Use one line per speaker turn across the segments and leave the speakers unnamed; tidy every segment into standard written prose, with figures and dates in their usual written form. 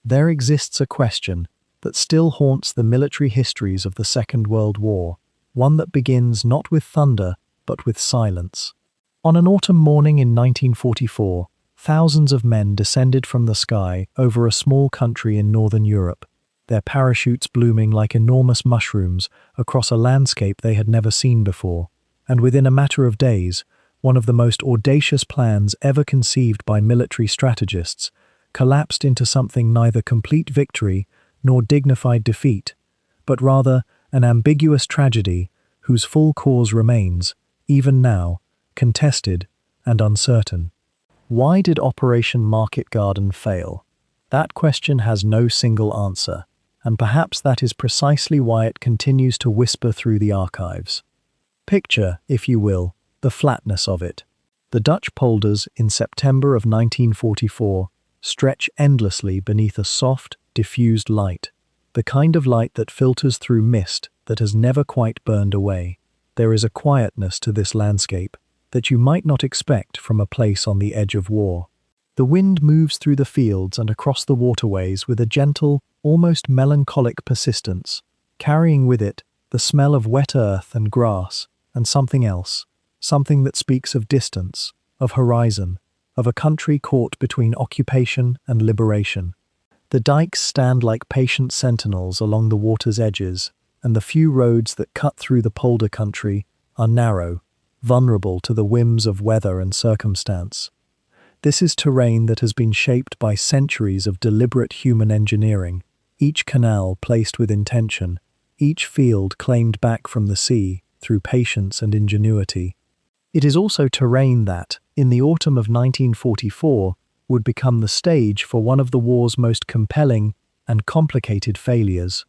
there exists a question that still haunts the military histories of the Second World War, one that begins not with thunder, but with silence. On an autumn morning in 1944, thousands of men descended from the sky over a small country in northern Europe, their parachutes blooming like enormous mushrooms across a landscape they had never seen before, and within a matter of days, one of the most audacious plans ever conceived by military strategists collapsed into something neither complete victory nor dignified defeat, but rather an ambiguous tragedy whose full cause remains, even now, contested and uncertain. Why did Operation Market Garden fail? That question has no single answer, and perhaps that is precisely why it continues to whisper through the archives. Picture, if you will, the flatness of it. The Dutch polders in September of 1944 stretch endlessly beneath a soft, diffused light, the kind of light that filters through mist that has never quite burned away. There is a quietness to this landscape that you might not expect from a place on the edge of war. The wind moves through the fields and across the waterways with a gentle, almost melancholic persistence, carrying with it the smell of wet earth and grass and something else, something that speaks of distance, of horizon, of a country caught between occupation and liberation. The dikes stand like patient sentinels along the water's edges, and the few roads that cut through the polder country are narrow, vulnerable to the whims of weather and circumstance. This is terrain that has been shaped by centuries of deliberate human engineering, each canal placed with intention, each field claimed back from the sea through patience and ingenuity. It is also terrain that, in the autumn of 1944, would become the stage for one of the war's most compelling and complicated failures.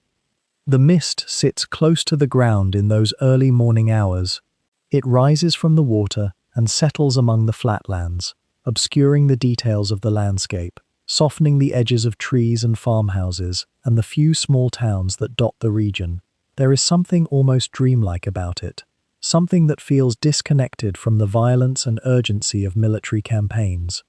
The mist sits close to the ground in those early morning hours. It rises from the water and settles among the flatlands, obscuring the details of the landscape, softening the edges of trees and farmhouses and the few small towns that dot the region. There is something almost dreamlike about it, something that feels disconnected from the violence and urgency of military campaigns.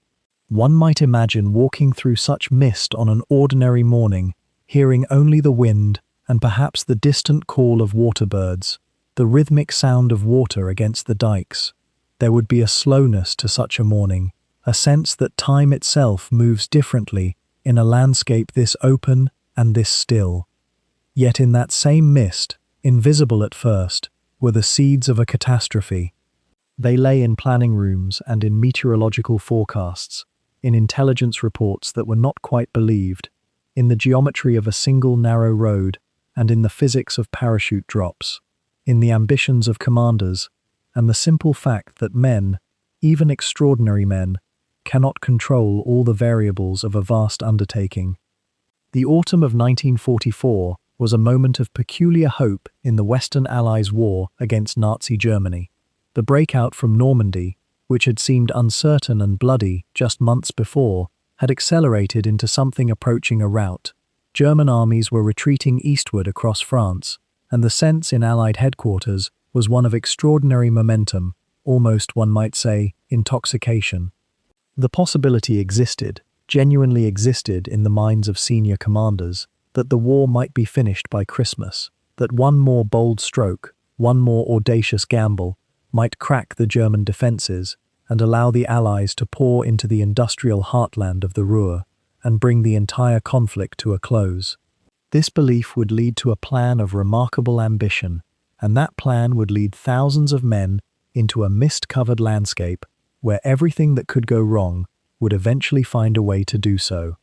One might imagine walking through such mist on an ordinary morning, hearing only the wind and perhaps the distant call of waterbirds, the rhythmic sound of water against the dikes. There would be a slowness to such a morning, a sense that time itself moves differently in a landscape this open and this still. Yet in that same mist, invisible at first, were the seeds of a catastrophe. They lay in planning rooms and in meteorological forecasts, in intelligence reports that were not quite believed, in the geometry of a single narrow road, and in the physics of parachute drops, in the ambitions of commanders, and the simple fact that men, even extraordinary men, cannot control all the variables of a vast undertaking. The autumn of 1944 was a moment of peculiar hope in the Western Allies' war against Nazi Germany. The breakout from Normandy, which had seemed uncertain and bloody just months before, had accelerated into something approaching a rout. German armies were retreating eastward across France, and the sense in Allied headquarters was one of extraordinary momentum, almost, one might say, intoxication. The possibility existed, genuinely existed in the minds of senior commanders, that the war might be finished by Christmas, that one more bold stroke, one more audacious gamble, might crack the German defences and allow the Allies to pour into the industrial heartland of the Ruhr and bring the entire conflict to a close. This belief would lead to a plan of remarkable ambition, and that plan would lead thousands of men into a mist-covered landscape where everything that could go wrong would eventually find a way to do so.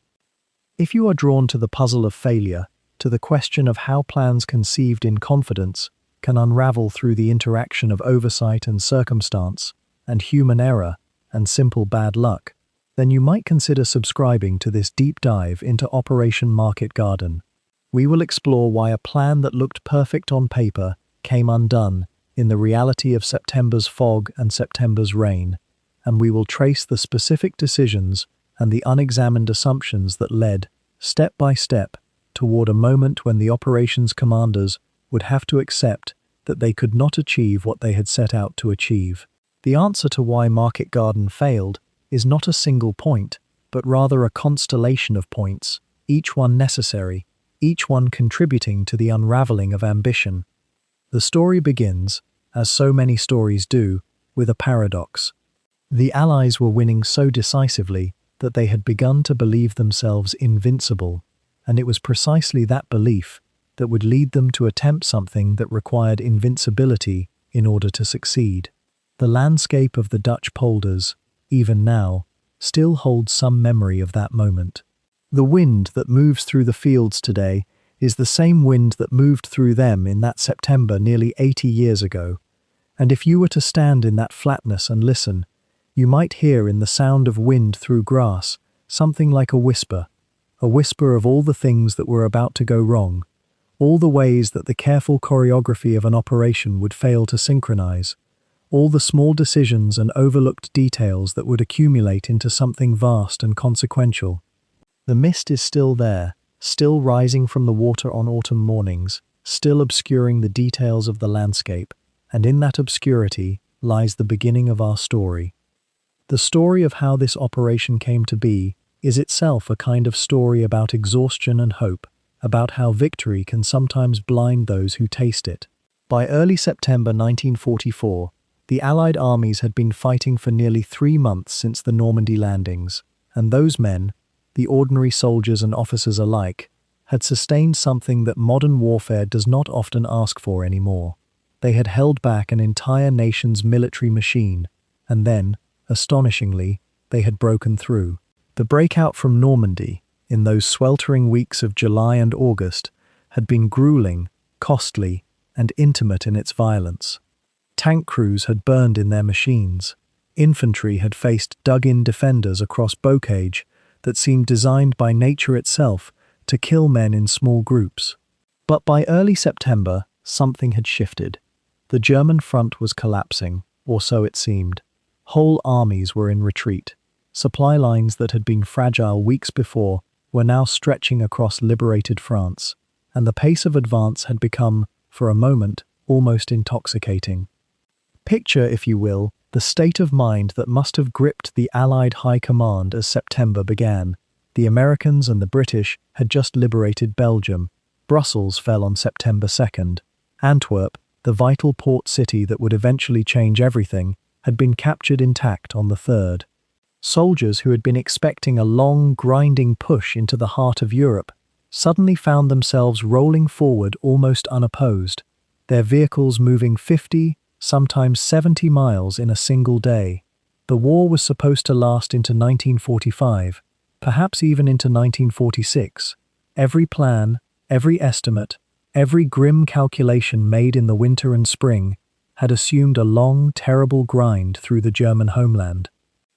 If you are drawn to the puzzle of failure, to the question of how plans conceived in confidence can unravel through the interaction of oversight and circumstance, and human error, and simple bad luck, then you might consider subscribing to this deep dive into Operation Market Garden. We will explore why a plan that looked perfect on paper came undone in the reality of September's fog and September's rain, and we will trace the specific decisions and the unexamined assumptions that led, step by step, toward a moment when the operations commanders would have to accept that they could not achieve what they had set out to achieve. The answer to why Market Garden failed is not a single point, but rather a constellation of points, each one necessary, each one contributing to the unraveling of ambition. The story begins, as so many stories do, with a paradox. The Allies were winning so decisively that they had begun to believe themselves invincible, and it was precisely that belief that would lead them to attempt something that required invincibility in order to succeed. The landscape of the Dutch polders, even now, still holds some memory of that moment. The wind that moves through the fields today is the same wind that moved through them in that September nearly 80 years ago, and if you were to stand in that flatness and listen, you might hear in the sound of wind through grass something like a whisper of all the things that were about to go wrong, all the ways that the careful choreography of an operation would fail to synchronize, all the small decisions and overlooked details that would accumulate into something vast and consequential. The mist is still there, still rising from the water on autumn mornings, still obscuring the details of the landscape, and in that obscurity lies the beginning of our story. The story of how this operation came to be is itself a kind of story about exhaustion and hope, about how victory can sometimes blind those who taste it. By early September 1944, the Allied armies had been fighting for nearly 3 months since the Normandy landings, and those men, the ordinary soldiers and officers alike, had sustained something that modern warfare does not often ask for anymore. They had held back an entire nation's military machine, and then, astonishingly, they had broken through. The breakout from Normandy, in those sweltering weeks of July and August, had been grueling, costly, and intimate in its violence. Tank crews had burned in their machines. Infantry had faced dug-in defenders across bocage that seemed designed by nature itself to kill men in small groups. But by early September, something had shifted. The German front was collapsing, or so it seemed. Whole armies were in retreat. Supply lines that had been fragile weeks before were now stretching across liberated France, and the pace of advance had become, for a moment, almost intoxicating. Picture, if you will, the state of mind that must have gripped the Allied High Command as September began. The Americans and the British had just liberated Belgium. Brussels fell on September 2nd. Antwerp, the vital port city that would eventually change everything, had been captured intact on the 3rd. Soldiers who had been expecting a long, grinding push into the heart of Europe suddenly found themselves rolling forward almost unopposed, their vehicles moving 50, sometimes 70 miles in a single day. The war was supposed to last into 1945, perhaps even into 1946. Every plan, every estimate, every grim calculation made in the winter and spring had assumed a long, terrible grind through the German homeland.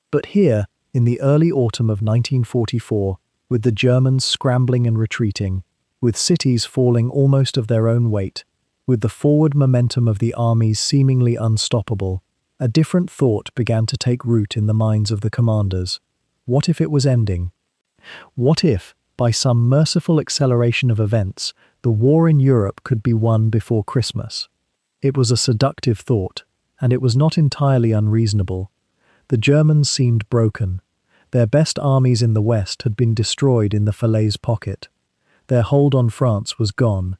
But here, in the early autumn of 1944, with the Germans scrambling and retreating, with cities falling almost of their own weight, with the forward momentum of the armies seemingly unstoppable, a different thought began to take root in the minds of the commanders. What if it was ending? What if, by some merciful acceleration of events, the war in Europe could be won before Christmas? It was a seductive thought, and it was not entirely unreasonable. The Germans seemed broken. Their best armies in the West had been destroyed in the Falaise pocket. Their hold on France was gone.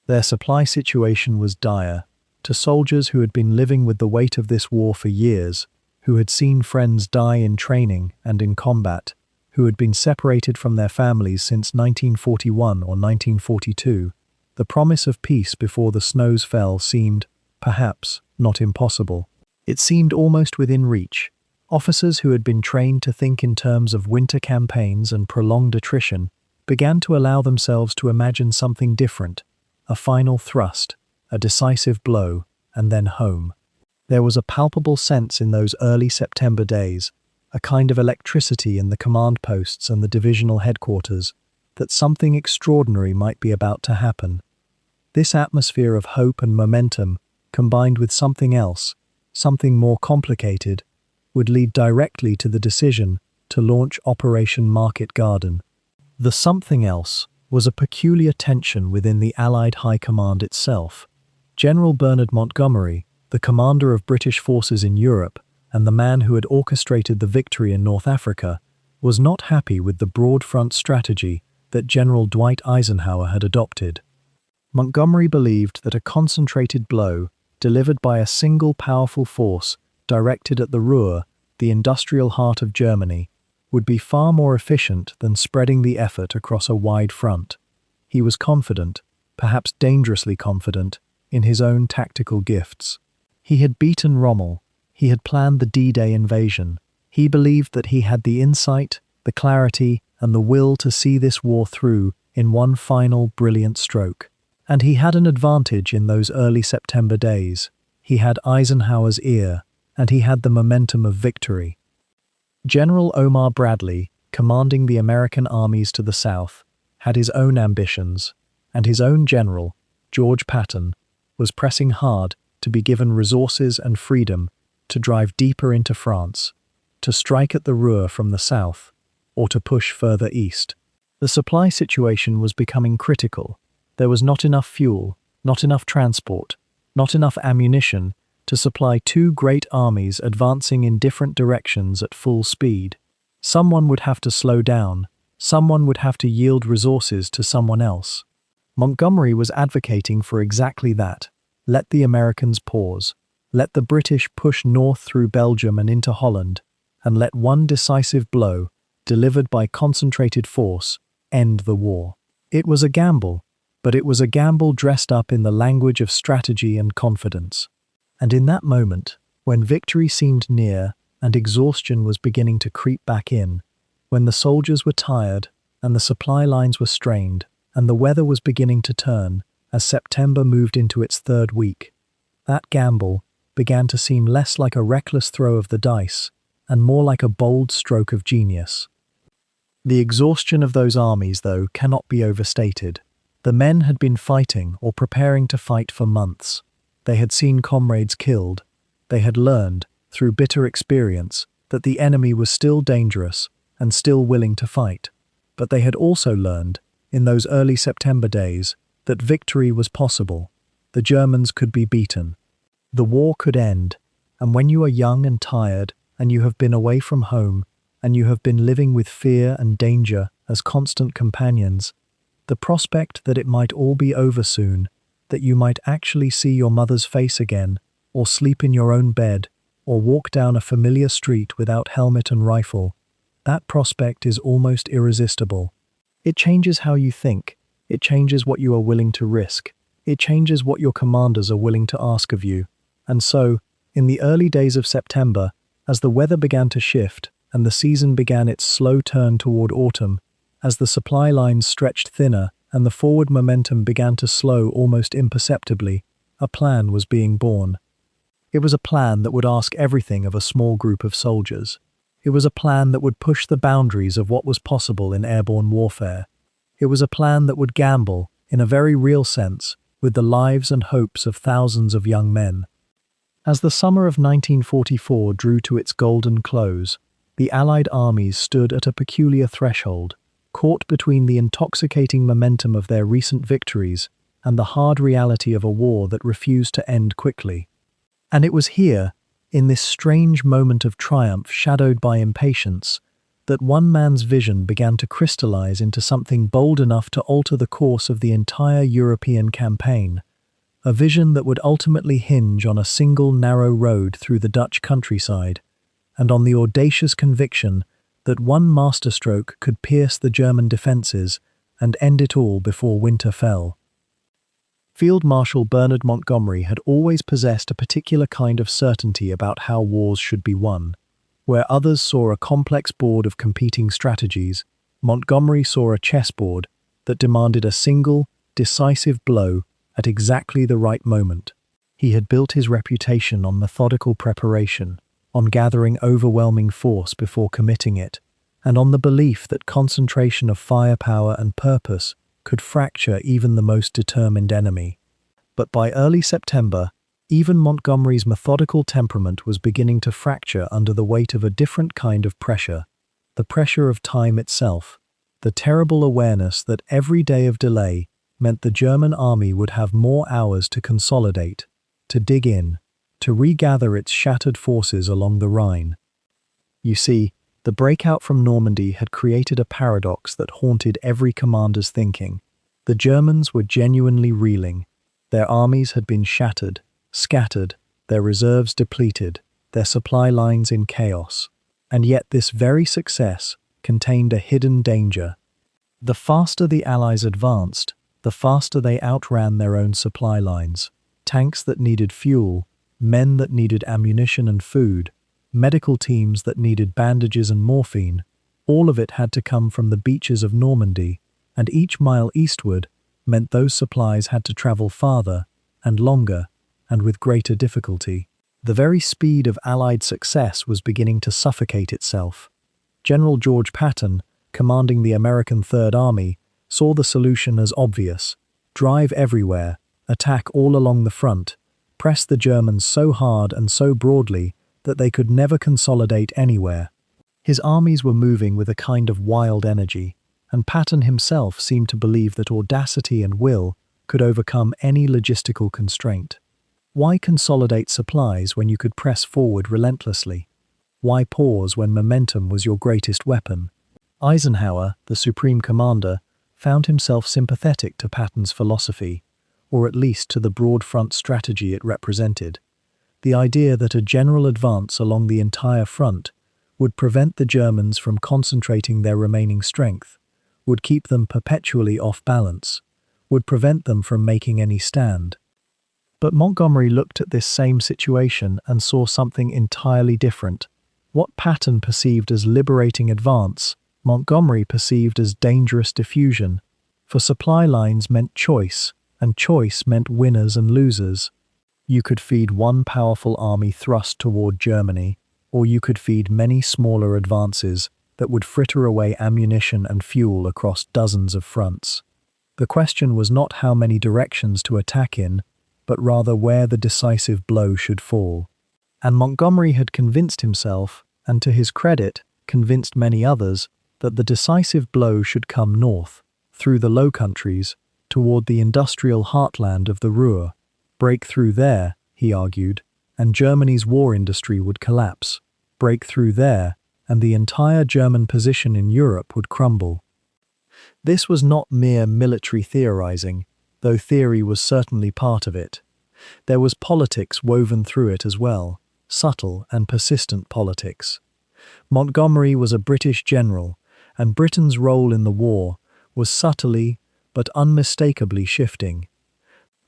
Their supply situation was dire. To soldiers who had been living with the weight of this war for years, who had seen friends die in training and in combat, who had been separated from their families since 1941 or 1942, the promise of peace before the snows fell seemed, perhaps, not impossible. It seemed almost within reach. Officers who had been trained to think in terms of winter campaigns and prolonged attrition began to allow themselves to imagine something different, a final thrust, a decisive blow, and then home. There was a palpable sense in those early September days, a kind of electricity in the command posts and the divisional headquarters, that something extraordinary might be about to happen. This atmosphere of hope and momentum, combined with something else, something more complicated, would lead directly to the decision to launch Operation Market Garden. The something else was a peculiar tension within the Allied High Command itself. General Bernard Montgomery, the commander of British forces in Europe and the man who had orchestrated the victory in North Africa, was not happy with the broad front strategy that General Dwight Eisenhower had adopted. Montgomery believed that a concentrated blow, delivered by a single powerful force directed at the Ruhr, the industrial heart of Germany, would be far more efficient than spreading the effort across a wide front. He was confident, perhaps dangerously confident, in his own tactical gifts. He had beaten Rommel. He had planned the D-Day invasion. He believed that he had the insight, the clarity, and the will to see this war through in one final brilliant stroke. And he had an advantage in those early September days. He had Eisenhower's ear, and he had the momentum of victory. General Omar Bradley, commanding the American armies to the south, had his own ambitions, and his own general, George Patton, was pressing hard to be given resources and freedom to drive deeper into France, to strike at the Ruhr from the south, or to push further east. The supply situation was becoming critical. There was not enough fuel, not enough transport, not enough ammunition to supply two great armies advancing in different directions at full speed. Someone would have to slow down. Someone would have to yield resources to someone else. Montgomery was advocating for exactly that. Let the Americans pause. Let the British push north through Belgium and into Holland, and let one decisive blow, delivered by concentrated force, end the war. It was a gamble, but it was a gamble dressed up in the language of strategy and confidence. And in that moment, when victory seemed near and exhaustion was beginning to creep back in, when the soldiers were tired and the supply lines were strained and the weather was beginning to turn as September moved into its third week, that gamble began to seem less like a reckless throw of the dice and more like a bold stroke of genius. The exhaustion of those armies, though, cannot be overstated. The men had been fighting or preparing to fight for months. They had seen comrades killed. They had learned, through bitter experience, that the enemy was still dangerous and still willing to fight. But they had also learned, in those early September days, that victory was possible. The Germans could be beaten. The war could end, and when you are young and tired, and you have been away from home, and you have been living with fear and danger as constant companions, the prospect that it might all be over soon, that you might actually see your mother's face again, or sleep in your own bed, or walk down a familiar street without helmet and rifle, that prospect is almost irresistible. It changes how you think. It changes what you are willing to risk. It changes what your commanders are willing to ask of you. And so, in the early days of September, as the weather began to shift and the season began its slow turn toward autumn, as the supply lines stretched thinner and the forward momentum began to slow almost imperceptibly, a plan was being born. It was a plan that would ask everything of a small group of soldiers. It was a plan that would push the boundaries of what was possible in airborne warfare. It was a plan that would gamble, in a very real sense, with the lives and hopes of thousands of young men. As the summer of 1944 drew to its golden close, the Allied armies stood at a peculiar threshold, caught between the intoxicating momentum of their recent victories and the hard reality of a war that refused to end quickly. And it was here, in this strange moment of triumph shadowed by impatience, that one man's vision began to crystallize into something bold enough to alter the course of the entire European campaign, a vision that would ultimately hinge on a single narrow road through the Dutch countryside, and on the audacious conviction that one masterstroke could pierce the German defences and end it all before winter fell. Field Marshal Bernard Montgomery had always possessed a particular kind of certainty about how wars should be won. Where others saw a complex board of competing strategies, Montgomery saw a chessboard that demanded a single, decisive blow at exactly the right moment. He had built his reputation on methodical preparation, on gathering overwhelming force before committing it, and on the belief that concentration of firepower and purpose could fracture even the most determined enemy. But by early September, even Montgomery's methodical temperament was beginning to fracture under the weight of a different kind of pressure, the pressure of time itself, the terrible awareness that every day of delay meant the German army would have more hours to consolidate, to dig in, to regather its shattered forces along the Rhine. You see, The breakout from Normandy had created a paradox that haunted every commander's thinking. The Germans were genuinely reeling. Their armies had been shattered, scattered, their reserves depleted, their supply lines in chaos. And yet this very success contained a hidden danger. The faster the Allies advanced, the faster they outran their own supply lines. Tanks that needed fuel, men that needed ammunition and food, medical teams that needed bandages and morphine, all of it had to come from the beaches of Normandy, and each mile eastward meant those supplies had to travel farther and longer and with greater difficulty. The very speed of Allied success was beginning to suffocate itself. General George Patton, commanding the American Third Army, saw the solution as obvious: drive everywhere, attack all along the front, press the Germans so hard and so broadly that they could never consolidate anywhere. His armies were moving with a kind of wild energy, and Patton himself seemed to believe that audacity and will could overcome any logistical constraint. Why consolidate supplies when you could press forward relentlessly? Why pause when momentum was your greatest weapon? Eisenhower, the supreme commander, found himself sympathetic to Patton's philosophy, or at least to the broad front strategy it represented. The idea that a general advance along the entire front would prevent the Germans from concentrating their remaining strength, would keep them perpetually off balance, would prevent them from making any stand. But Montgomery looked at this same situation and saw something entirely different. What Patton perceived as liberating advance, Montgomery perceived as dangerous diffusion. For supply lines meant choice, and choice meant winners and losers. You could feed one powerful army thrust toward Germany, or you could feed many smaller advances that would fritter away ammunition and fuel across dozens of fronts. The question was not how many directions to attack in, but rather where the decisive blow should fall. And Montgomery had convinced himself, and to his credit, convinced many others, that the decisive blow should come north, through the Low Countries, toward the industrial heartland of the Ruhr. Break through there, he argued, and Germany's war industry would collapse. Break through there, and the entire German position in Europe would crumble. This was not mere military theorizing, though theory was certainly part of it. There was politics woven through it as well, subtle and persistent politics. Montgomery was a British general, and Britain's role in the war was subtly but unmistakably shifting.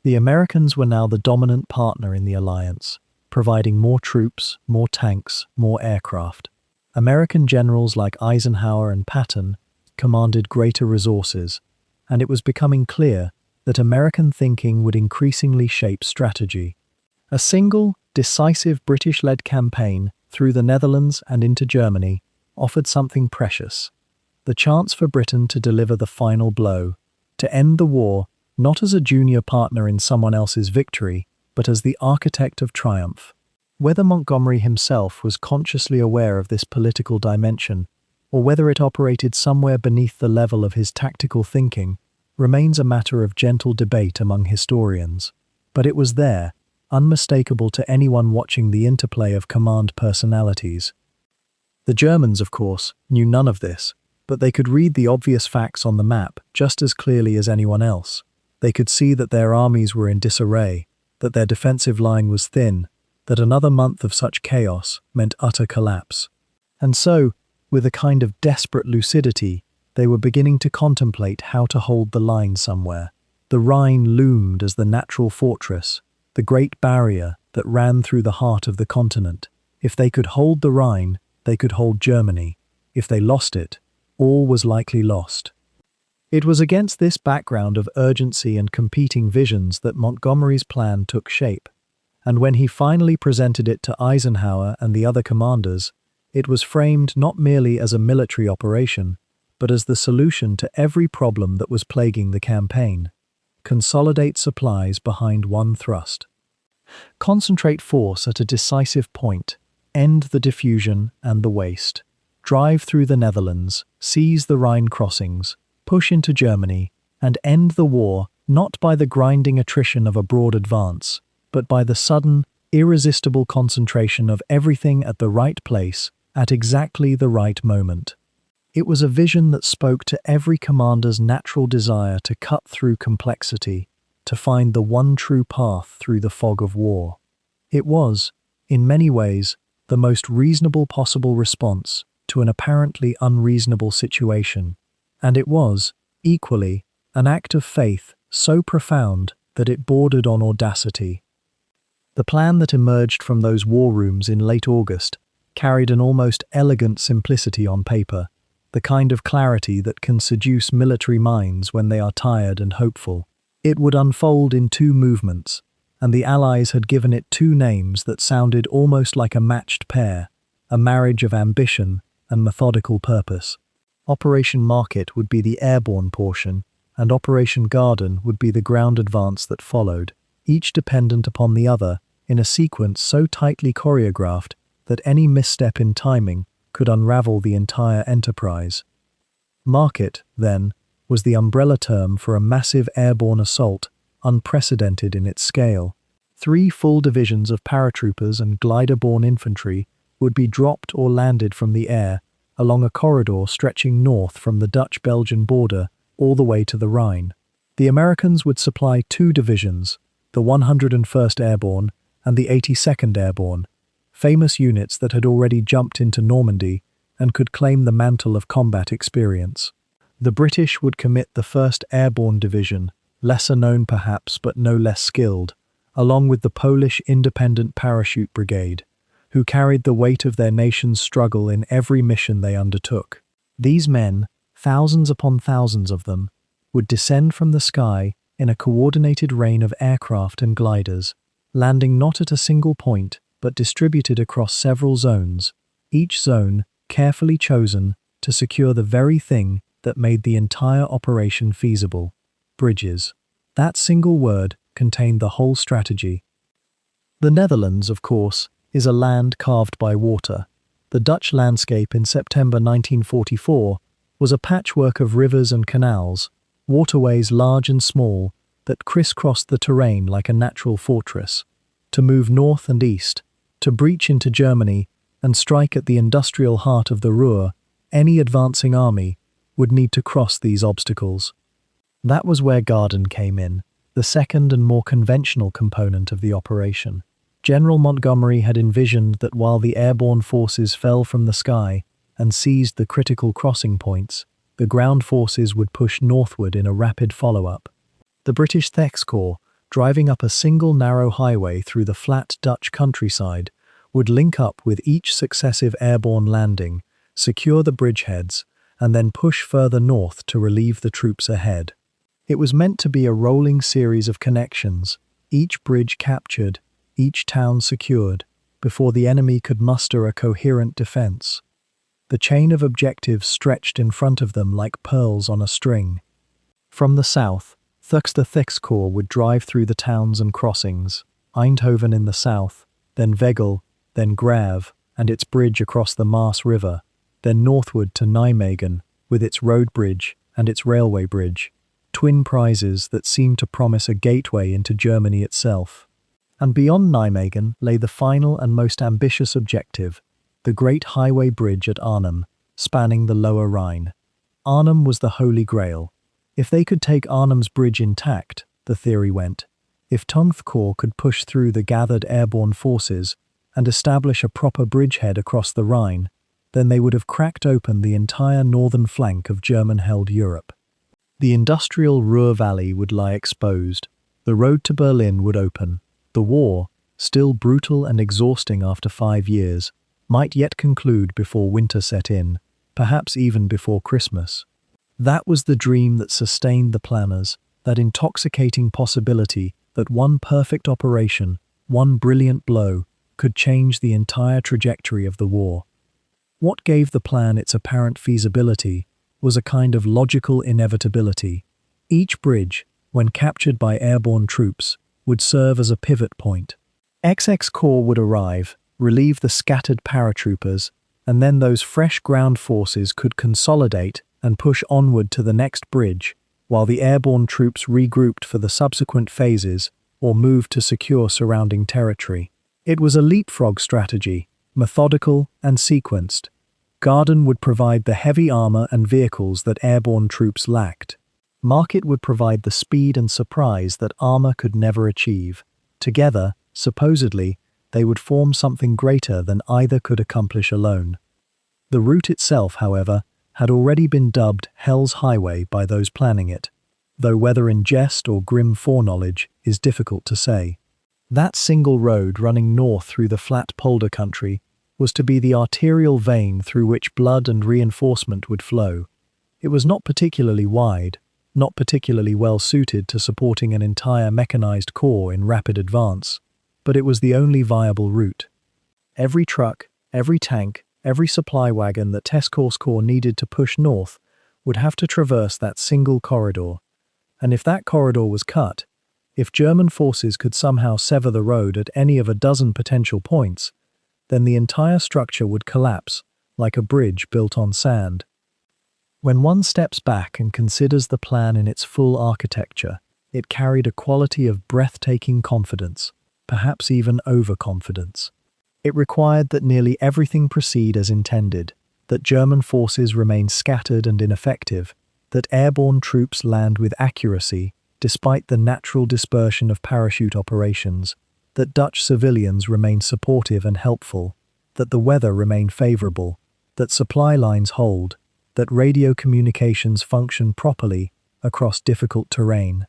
The Americans were now the dominant partner in the alliance, providing more troops, more tanks, more aircraft. American generals like Eisenhower and Patton commanded greater resources, and it was becoming clear that American thinking would increasingly shape strategy. A single, decisive British-led campaign through the Netherlands and into Germany offered something precious: the chance for Britain to deliver the final blow, to end the war not as a junior partner in someone else's victory, but as the architect of triumph. Whether Montgomery himself was consciously aware of this political dimension, or whether it operated somewhere beneath the level of his tactical thinking, remains a matter of gentle debate among historians. But it was there, unmistakable to anyone watching the interplay of command personalities. The Germans, of course, knew none of this, but they could read the obvious facts on the map just as clearly as anyone else. They could see that their armies were in disarray, that their defensive line was thin, that another month of such chaos meant utter collapse. And so, with a kind of desperate lucidity, they were beginning to contemplate how to hold the line somewhere. The Rhine loomed as the natural fortress, the great barrier that ran through the heart of the continent. If they could hold the Rhine, they could hold Germany. If they lost it, all was likely lost. It was against this background of urgency and competing visions that Montgomery's plan took shape, and when he finally presented it to Eisenhower and the other commanders, it was framed not merely as a military operation, but as the solution to every problem that was plaguing the campaign. Consolidate supplies behind one thrust. Concentrate force at a decisive point, end the diffusion and the waste. Drive through the Netherlands, seize the Rhine crossings, push into Germany, and end the war not by the grinding attrition of a broad advance, but by the sudden, irresistible concentration of everything at the right place at exactly the right moment. It was a vision that spoke to every commander's natural desire to cut through complexity, to find the one true path through the fog of war. It was, in many ways, the most reasonable possible response to an apparently unreasonable situation, and it was, equally, an act of faith so profound that it bordered on audacity. The plan that emerged from those war rooms in late August carried an almost elegant simplicity on paper, the kind of clarity that can seduce military minds when they are tired and hopeful. It would unfold in two movements, and the Allies had given it two names that sounded almost like a matched pair, a marriage of ambition and methodical purpose. Operation Market would be the airborne portion, and Operation Garden would be the ground advance that followed, each dependent upon the other in a sequence so tightly choreographed that any misstep in timing could unravel the entire enterprise. Market, then, was the umbrella term for a massive airborne assault, unprecedented in its scale. 3 full divisions of paratroopers and glider-borne infantry would be dropped or landed from the air along a corridor stretching north from the Dutch-Belgian border all the way to the Rhine. The Americans would supply 2 divisions, the 101st Airborne and the 82nd Airborne, famous units that had already jumped into Normandy and could claim the mantle of combat experience. The British would commit the 1st Airborne Division, lesser known perhaps but no less skilled, along with the Polish Independent Parachute Brigade, who carried the weight of their nation's struggle in every mission they undertook. These men, thousands upon thousands of them, would descend from the sky in a coordinated rain of aircraft and gliders, landing not at a single point but distributed across several zones, each zone carefully chosen to secure the very thing that made the entire operation feasible: bridges. That single word contained the whole strategy. The Netherlands, of course, is a land carved by water. The Dutch landscape in September 1944 was a patchwork of rivers and canals, waterways large and small, that crisscrossed the terrain like a natural fortress. To move north and east, to breach into Germany and strike at the industrial heart of the Ruhr, any advancing army would need to cross these obstacles. That was where Garden came in, the second and more conventional component of the operation. General Montgomery had envisioned that while the airborne forces fell from the sky and seized the critical crossing points, the ground forces would push northward in a rapid follow-up. The British XXX Corps, driving up a single narrow highway through the flat Dutch countryside, would link up with each successive airborne landing, secure the bridgeheads, and then push further north to relieve the troops ahead. It was meant to be a rolling series of connections, each bridge captured, each town secured, before the enemy could muster a coherent defense. The chain of objectives stretched in front of them like pearls on a string. From the south, XXX Corps would drive through the towns and crossings, Eindhoven in the south, then Veghel, then Grave, and its bridge across the Maas River, then northward to Nijmegen, with its road bridge and its railway bridge, twin prizes that seemed to promise a gateway into Germany itself. And beyond Nijmegen lay the final and most ambitious objective, the great highway bridge at Arnhem, spanning the lower Rhine. Arnhem was the Holy Grail. If they could take Arnhem's bridge intact, the theory went, if XXX Corps could push through the gathered airborne forces and establish a proper bridgehead across the Rhine, then they would have cracked open the entire northern flank of German-held Europe. The industrial Ruhr Valley would lie exposed, the road to Berlin would open. The war, still brutal and exhausting after 5 years, might yet conclude before winter set in, perhaps even before Christmas. That was the dream that sustained the planners, that intoxicating possibility that one perfect operation, one brilliant blow, could change the entire trajectory of the war. What gave the plan its apparent feasibility was a kind of logical inevitability. Each bridge, when captured by airborne troops, would serve as a pivot point. XXX Corps would arrive, relieve the scattered paratroopers, and then those fresh ground forces could consolidate and push onward to the next bridge, while the airborne troops regrouped for the subsequent phases or moved to secure surrounding territory. It was a leapfrog strategy, methodical, and sequenced. Garden would provide the heavy armor and vehicles that airborne troops lacked. Market would provide the speed and surprise that armor could never achieve. Together, supposedly, they would form something greater than either could accomplish alone. The route itself, however, had already been dubbed Hell's Highway by those planning it, though whether in jest or grim foreknowledge is difficult to say. That single road running north through the flat polder country was to be the arterial vein through which blood and reinforcement would flow. It was not particularly wide, not particularly well suited to supporting an entire mechanized corps in rapid advance, but it was the only viable route. Every truck, every tank, every supply wagon that XXX Corps needed to push north would have to traverse that single corridor. And if that corridor was cut, if German forces could somehow sever the road at any of a dozen potential points, then the entire structure would collapse, like a bridge built on sand. When one steps back and considers the plan in its full architecture, it carried a quality of breathtaking confidence, perhaps even overconfidence. It required that nearly everything proceed as intended, that German forces remain scattered and ineffective, that airborne troops land with accuracy despite the natural dispersion of parachute operations, that Dutch civilians remain supportive and helpful, that the weather remain favorable, that supply lines hold, that radio communications function properly across difficult terrain.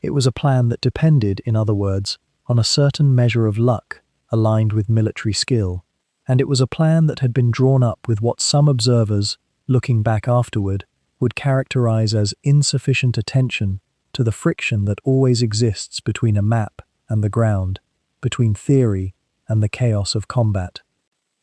It was a plan that depended, in other words, on a certain measure of luck aligned with military skill, and it was a plan that had been drawn up with what some observers, looking back afterward, would characterize as insufficient attention to the friction that always exists between a map and the ground, between theory and the chaos of combat.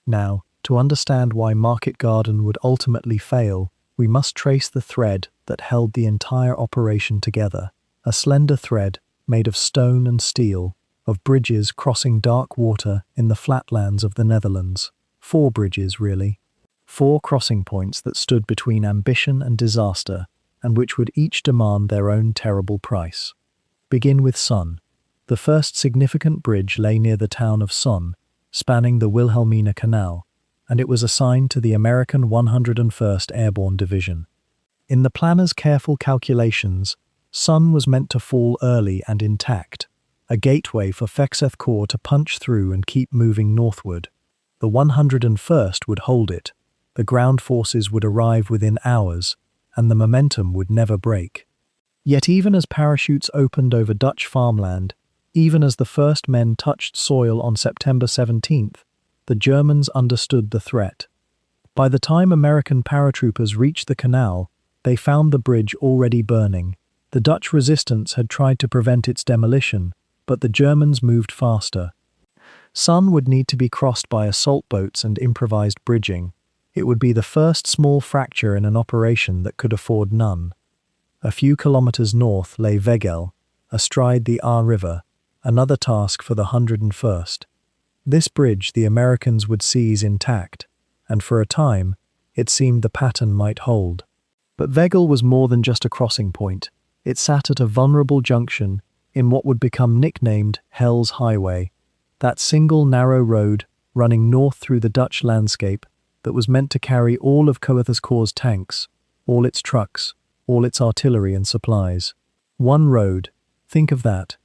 Now, to understand why Market Garden would ultimately fail, we must trace the thread that held the entire operation together, a slender thread made of stone and steel, of bridges crossing dark water in the flatlands of the Netherlands. 4 bridges, really. 4 crossing points that stood between ambition and disaster, and which would each demand their own terrible price. Begin with Son. The first significant bridge lay near the town of Son, spanning the Wilhelmina Canal, and it was assigned to the American 101st Airborne Division. In the planner's careful calculations, Son was meant to fall early and intact, a gateway for XXX Corps to punch through and keep moving northward. The 101st would hold it, the ground forces would arrive within hours, and the momentum would never break. Yet even as parachutes opened over Dutch farmland, even as the first men touched soil on September 17th, the Germans understood the threat. By the time American paratroopers reached the canal, they found the bridge already burning. The Dutch resistance had tried to prevent its demolition, but the Germans moved faster. Son would need to be crossed by assault boats and improvised bridging. It would be the first small fracture in an operation that could afford none. A few kilometers north lay Wegel, astride the Aar River, another task for the 101st. This bridge the Americans would seize intact, and for a time, it seemed the pattern might hold. But Wegel was more than just a crossing point. It sat at a vulnerable junction in what would become nicknamed Hell's Highway, that single narrow road running north through the Dutch landscape that was meant to carry all of XXX Corps' tanks, all its trucks, all its artillery and supplies. One road, think of that.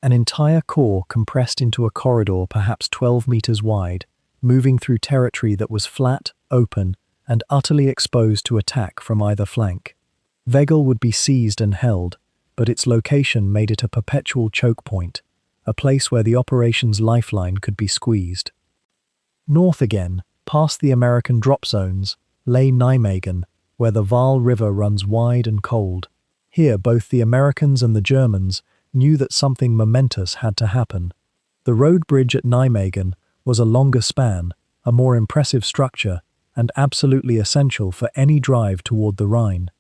An entire corps compressed into a corridor perhaps 12 meters wide, moving through territory that was flat, open, and utterly exposed to attack from either flank. Wegel would be seized and held, but its location made it a perpetual choke point, a place where the operation's lifeline could be squeezed. North again, past the American drop zones, lay Nijmegen, where the Waal River runs wide and cold. Here both the Americans and the Germans knew that something momentous had to happen. The road bridge at Nijmegen was a longer span, a more impressive structure, and absolutely essential for any drive toward the Rhine.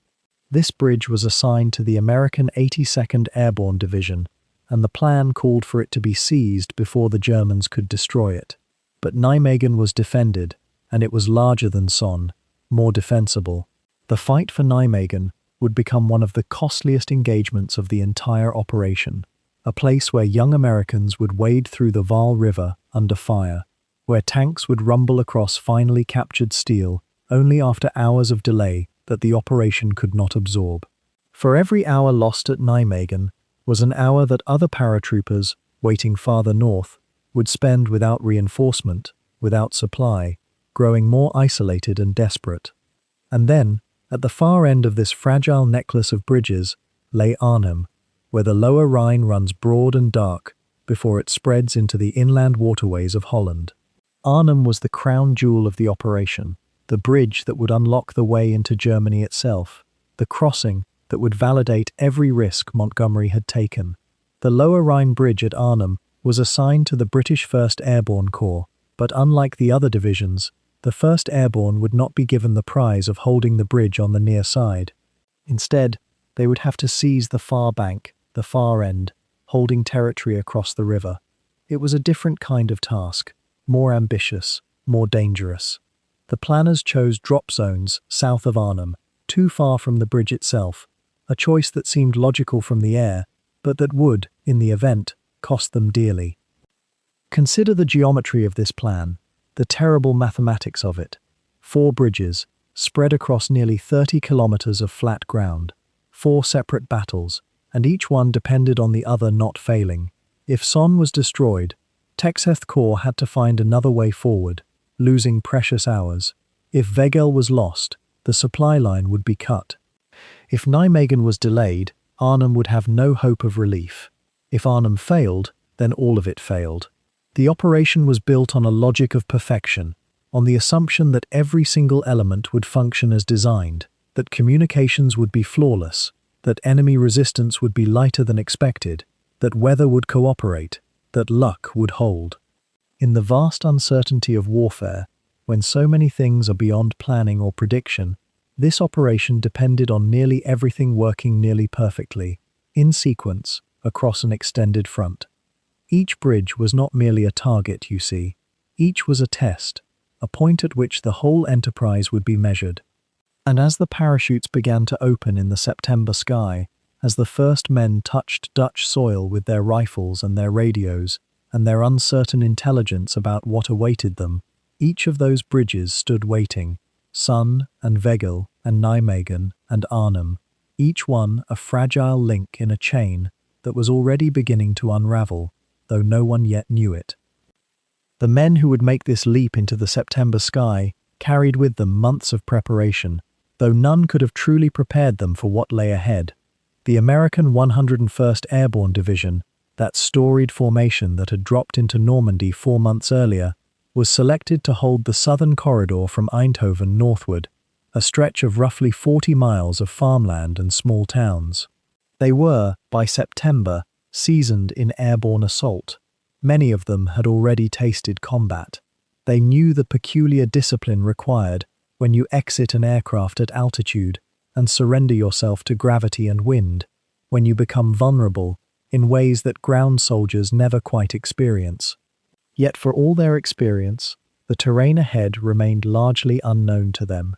This bridge was assigned to the American 82nd Airborne Division, and the plan called for it to be seized before the Germans could destroy it. But Nijmegen was defended, and it was larger than Son, more defensible. The fight for Nijmegen would become one of the costliest engagements of the entire operation, a place where young Americans would wade through the Waal River under fire. where tanks would rumble across finely captured steel only after hours of delay that the operation could not absorb. For every hour lost at Nijmegen was an hour that other paratroopers, waiting farther north, would spend without reinforcement, without supply, growing more isolated and desperate. And then, at the far end of this fragile necklace of bridges, lay Arnhem, where the lower Rhine runs broad and dark before it spreads into the inland waterways of Holland. Arnhem was the crown jewel of the operation, the bridge that would unlock the way into Germany itself, the crossing that would validate every risk Montgomery had taken. The lower Rhine bridge at Arnhem was assigned to the British 1st Airborne Corps, but unlike the other divisions, the 1st Airborne would not be given the prize of holding the bridge on the near side. Instead, they would have to seize the far bank, the far end, holding territory across the river. It was a different kind of task, more ambitious, more dangerous. The planners chose drop zones south of Arnhem, too far from the bridge itself, a choice that seemed logical from the air, but that would, in the event, cost them dearly. Consider the geometry of this plan, the terrible mathematics of it. 4 bridges, spread across nearly 30 kilometers of flat ground, 4 separate battles, and each one depended on the other not failing. If Son was destroyed, XXX Corps had to find another way forward, losing precious hours. If Wegel was lost, the supply line would be cut. If Nijmegen was delayed, Arnhem would have no hope of relief. If Arnhem failed, then all of it failed. The operation was built on a logic of perfection, on the assumption that every single element would function as designed, that communications would be flawless, that enemy resistance would be lighter than expected, that weather would cooperate, that luck would hold. In the vast uncertainty of warfare, when so many things are beyond planning or prediction, this operation depended on nearly everything working nearly perfectly, in sequence, across an extended front. Each bridge was not merely a target, you see. Each was a test, a point at which the whole enterprise would be measured. And as the parachutes began to open in the September sky, as the first men touched Dutch soil with their rifles and their radios, and their uncertain intelligence about what awaited them, each of those bridges stood waiting, Son and Wegel and Nijmegen and Arnhem, each one a fragile link in a chain that was already beginning to unravel, though no one yet knew it. The men who would make this leap into the September sky carried with them months of preparation, though none could have truly prepared them for what lay ahead. The American 101st Airborne Division, that storied formation that had dropped into Normandy 4 months earlier, was selected to hold the southern corridor from Eindhoven northward, a stretch of roughly 40 miles of farmland and small towns. They were, by September, seasoned in airborne assault. Many of them had already tasted combat. They knew the peculiar discipline required when you exit an aircraft at altitude and surrender yourself to gravity and wind, when you become vulnerable in ways that ground soldiers never quite experience. Yet for all their experience, the terrain ahead remained largely unknown to them.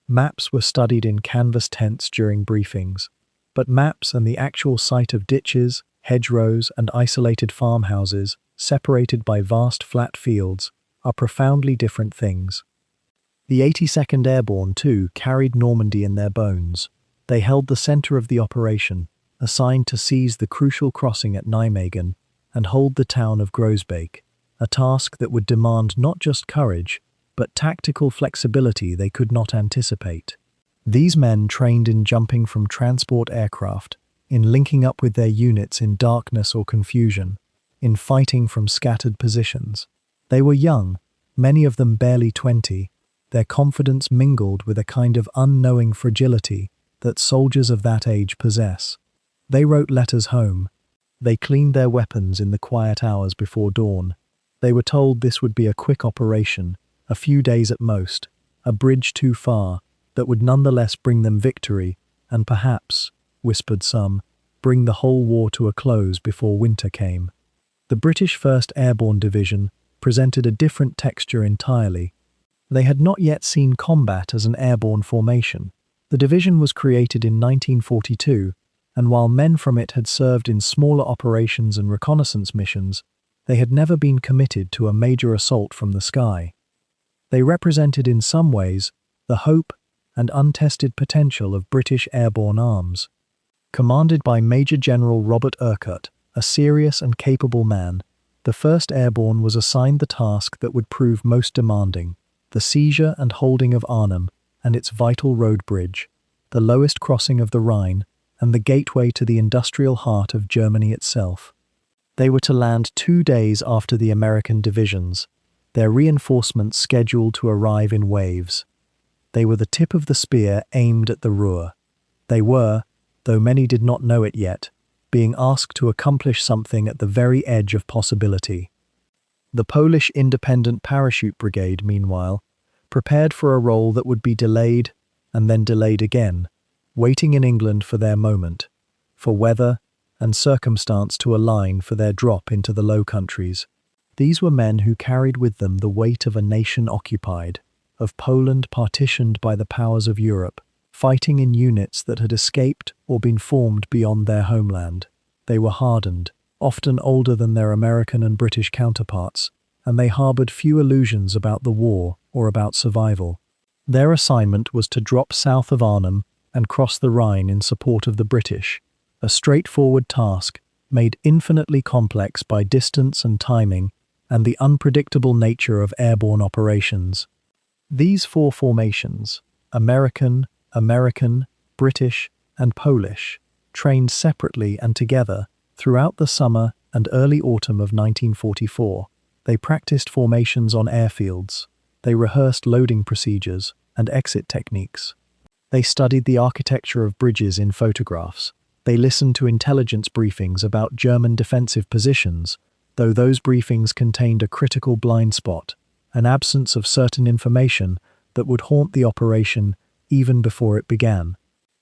Maps were studied in canvas tents during briefings, but maps and the actual sight of ditches, hedgerows, and isolated farmhouses, separated by vast flat fields, are profoundly different things. The 82nd Airborne, too, carried Normandy in their bones. They held the center of the operation, assigned to seize the crucial crossing at Nijmegen and hold the town of Groesbeek, a task that would demand not just courage, but tactical flexibility they could not anticipate. These men trained in jumping from transport aircraft, in linking up with their units in darkness or confusion, in fighting from scattered positions. They were young, many of them barely 20, their confidence mingled with a kind of unknowing fragility that soldiers of that age possess. They wrote letters home. They cleaned their weapons in the quiet hours before dawn. They were told this would be a quick operation, a few days at most, a bridge too far, that would nonetheless bring them victory, and perhaps, whispered some, bring the whole war to a close before winter came. The British 1st Airborne Division presented a different texture entirely. They had not yet seen combat as an airborne formation. The division was created in 1942, and while men from it had served in smaller operations and reconnaissance missions, They had never been committed to a major assault from the sky. They represented in some ways the hope and untested potential of British airborne arms. Commanded by Major General Robert Urquhart, a serious and capable man, the 1st Airborne was assigned the task that would prove most demanding: the seizure and holding of Arnhem and its vital road bridge, the lowest crossing of the Rhine, and the gateway to the industrial heart of Germany itself. They were to land 2 days after the American divisions, their reinforcements scheduled to arrive in waves. They were the tip of the spear aimed at the Ruhr. They were, though many did not know it yet, being asked to accomplish something at the very edge of possibility. The Polish Independent Parachute Brigade, meanwhile, prepared for a role that would be delayed and then delayed again, waiting in England for their moment, for weather and circumstance to align for their drop into the Low Countries. These were men who carried with them the weight of a nation occupied, of Poland partitioned by the powers of Europe, fighting in units that had escaped or been formed beyond their homeland. They were hardened, often older than their American and British counterparts, and they harbored few illusions about the war or about survival. Their assignment was to drop south of Arnhem and cross the Rhine in support of the British, a straightforward task made infinitely complex by distance and timing and the unpredictable nature of airborne operations. These 4 formations, American, British, and Polish, trained separately and together throughout the summer and early autumn of 1944. They practiced formations on airfields. They rehearsed loading procedures and exit techniques. They studied the architecture of bridges in photographs. They listened to intelligence briefings about German defensive positions, though those briefings contained a critical blind spot, an absence of certain information that would haunt the operation even before it began.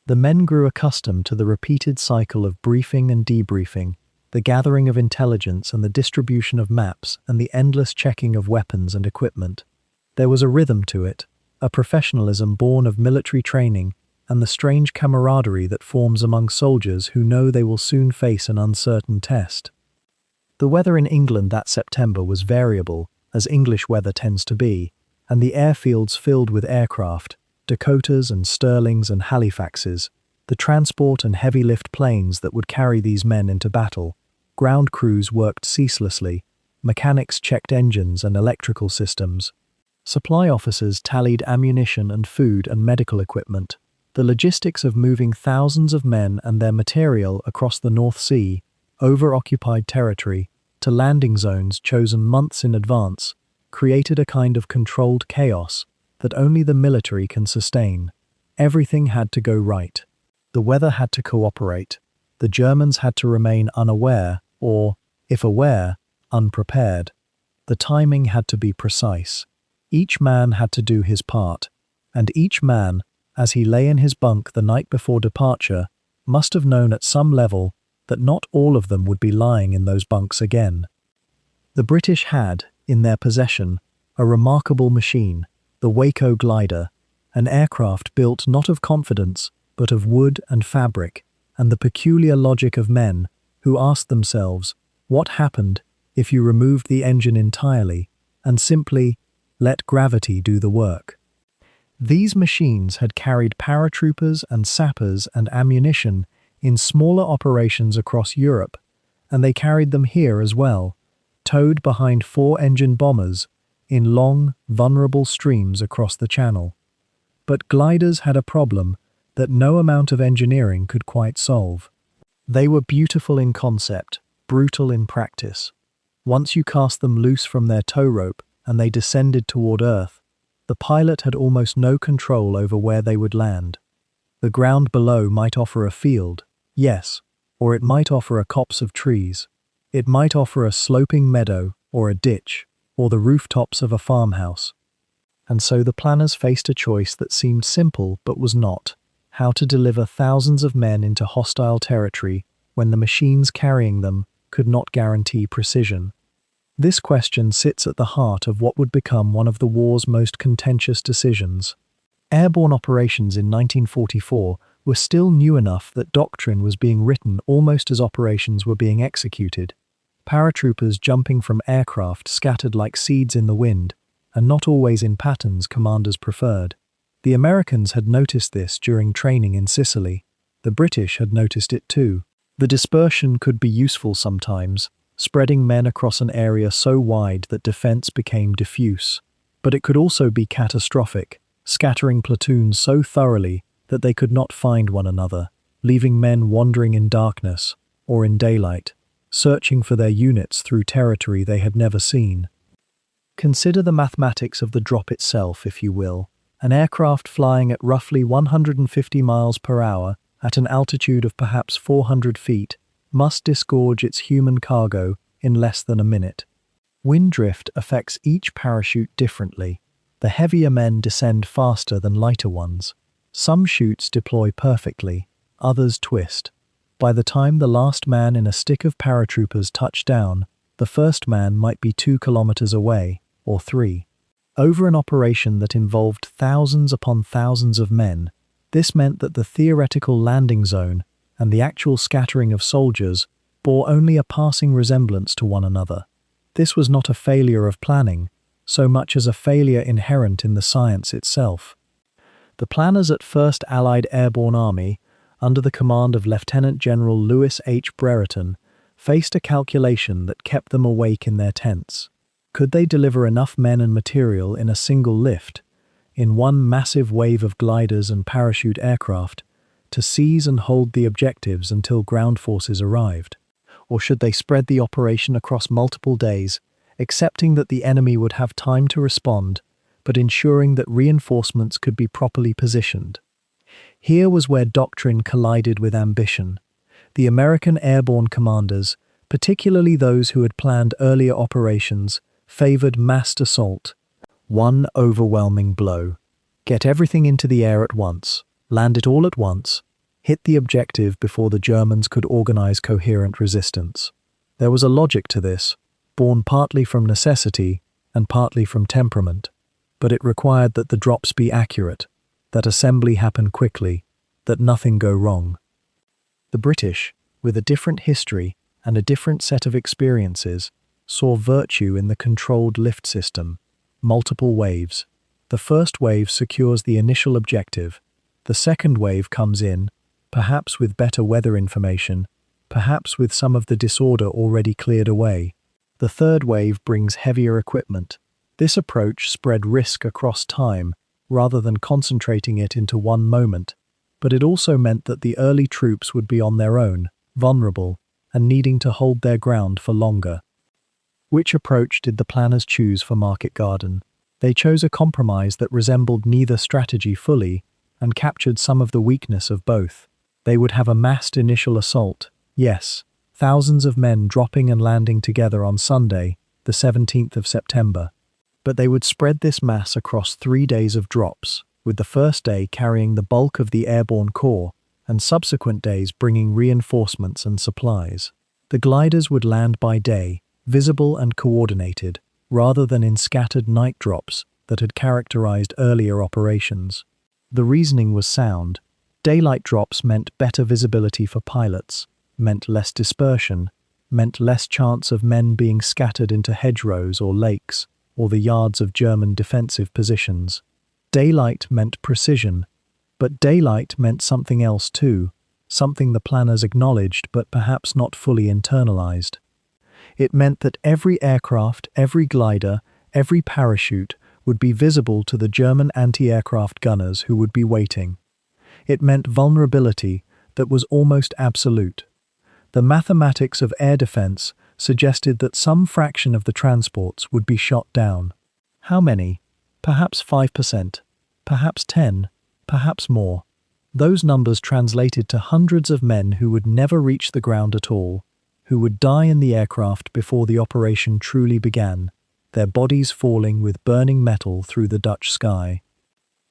The men grew accustomed to the repeated cycle of briefing and debriefing, the gathering of intelligence and the distribution of maps and the endless checking of weapons and equipment. There was a rhythm to it, a professionalism born of military training and the strange camaraderie that forms among soldiers who know they will soon face an uncertain test. The weather in England that September was variable, as English weather tends to be, and the airfields filled with aircraft, Dakotas and Stirlings and Halifaxes, the transport and heavy-lift planes that would carry these men into battle. Ground crews worked ceaselessly, mechanics checked engines and electrical systems. Supply officers tallied ammunition and food and medical equipment. The logistics of moving thousands of men and their material across the North Sea, over occupied territory, to landing zones chosen months in advance, created a kind of controlled chaos that only the military can sustain. Everything had to go right. The weather had to cooperate. The Germans had to remain unaware, or, if aware, unprepared. The timing had to be precise. Each man had to do his part, and each man, as he lay in his bunk the night before departure, must have known at some level that not all of them would be lying in those bunks again. The British had, in their possession, a remarkable machine, the Waco glider, an aircraft built not of confidence, but of wood and fabric, and the peculiar logic of men who asked themselves, what happened if you removed the engine entirely and simply let gravity do the work? These machines had carried paratroopers and sappers and ammunition in smaller operations across Europe, and they carried them here as well, towed behind 4-engine bombers in long, vulnerable streams across the Channel. But gliders had a problem that no amount of engineering could quite solve. They were beautiful in concept, brutal in practice. Once you cast them loose from their tow rope and they descended toward Earth, the pilot had almost no control over where they would land. The ground below might offer a field, yes, or it might offer a copse of trees. It might offer a sloping meadow or a ditch, or the rooftops of a farmhouse. And so the planners faced a choice that seemed simple but was not: how to deliver thousands of men into hostile territory when the machines carrying them could not guarantee precision. This question sits at the heart of what would become one of the war's most contentious decisions. Airborne operations in 1944 were still new enough that doctrine was being written almost as operations were being executed. paratroopers jumping from aircraft scattered like seeds in the wind, and not always in patterns commanders preferred. The Americans had noticed this during training in Sicily. The British had noticed it too. The dispersion could be useful sometimes, spreading men across an area so wide that defense became diffuse. But it could also be catastrophic, scattering platoons so thoroughly that they could not find one another, leaving men wandering in darkness, or in daylight, searching for their units through territory they had never seen. Consider the mathematics of the drop itself, if you will. An aircraft flying at roughly 150 miles per hour at an altitude of perhaps 400 feet must disgorge its human cargo in less than a minute. Wind drift affects each parachute differently. The heavier men descend faster than lighter ones. Some chutes deploy perfectly, others twist. By the time the last man in a stick of paratroopers touched down, the first man might be 2 kilometers away, or 3. Over an operation that involved thousands upon thousands of men, this meant that the theoretical landing zone and the actual scattering of soldiers bore only a passing resemblance to one another. This was not a failure of planning, so much as a failure inherent in the science itself. The planners at 1st Allied Airborne Army, under the command of Lieutenant General Louis H. Brereton, faced a calculation that kept them awake in their tents. Could they deliver enough men and material in a single lift, in one massive wave of gliders and parachute aircraft, to seize and hold the objectives until ground forces arrived? Or should they spread the operation across multiple days, accepting that the enemy would have time to respond, but ensuring that reinforcements could be properly positioned? Here was where doctrine collided with ambition. The American airborne commanders, particularly those who had planned earlier operations, favored massed assault. One overwhelming blow. Get everything into the air at once, land it all at once, hit the objective before the Germans could organize coherent resistance. There was a logic to this, born partly from necessity and partly from temperament, but it required that the drops be accurate, that assembly happen quickly, that nothing go wrong. The British, with a different history and a different set of experiences, saw virtue in the controlled lift system, multiple waves. The first wave secures the initial objective. The second wave comes in, perhaps with better weather information, perhaps with some of the disorder already cleared away. The third wave brings heavier equipment. This approach spread risk across time, rather than concentrating it into one moment, but it also meant that the early troops would be on their own, vulnerable, and needing to hold their ground for longer. Which approach did the planners choose for Market Garden? They chose a compromise that resembled neither strategy fully and captured some of the weakness of both. They would have a massed initial assault, yes, thousands of men dropping and landing together on Sunday, the 17th of September. But they would spread this mass across 3 days of drops, with the first day carrying the bulk of the Airborne Corps and subsequent days bringing reinforcements and supplies. The gliders would land by day, visible and coordinated, rather than in scattered night drops that had characterized earlier operations. The reasoning was sound. Daylight drops meant better visibility for pilots, meant less dispersion, meant less chance of men being scattered into hedgerows or lakes, or the yards of German defensive positions. Daylight meant precision, but daylight meant something else too, something the planners acknowledged but perhaps not fully internalized. It meant that every aircraft, every glider, every parachute would be visible to the German anti-aircraft gunners who would be waiting. It meant vulnerability that was almost absolute. The mathematics of air defense suggested that some fraction of the transports would be shot down. How many? Perhaps 5%, perhaps 10%, perhaps more. Those numbers translated to hundreds of men who would never reach the ground at all, who would die in the aircraft before the operation truly began, their bodies falling with burning metal through the Dutch sky.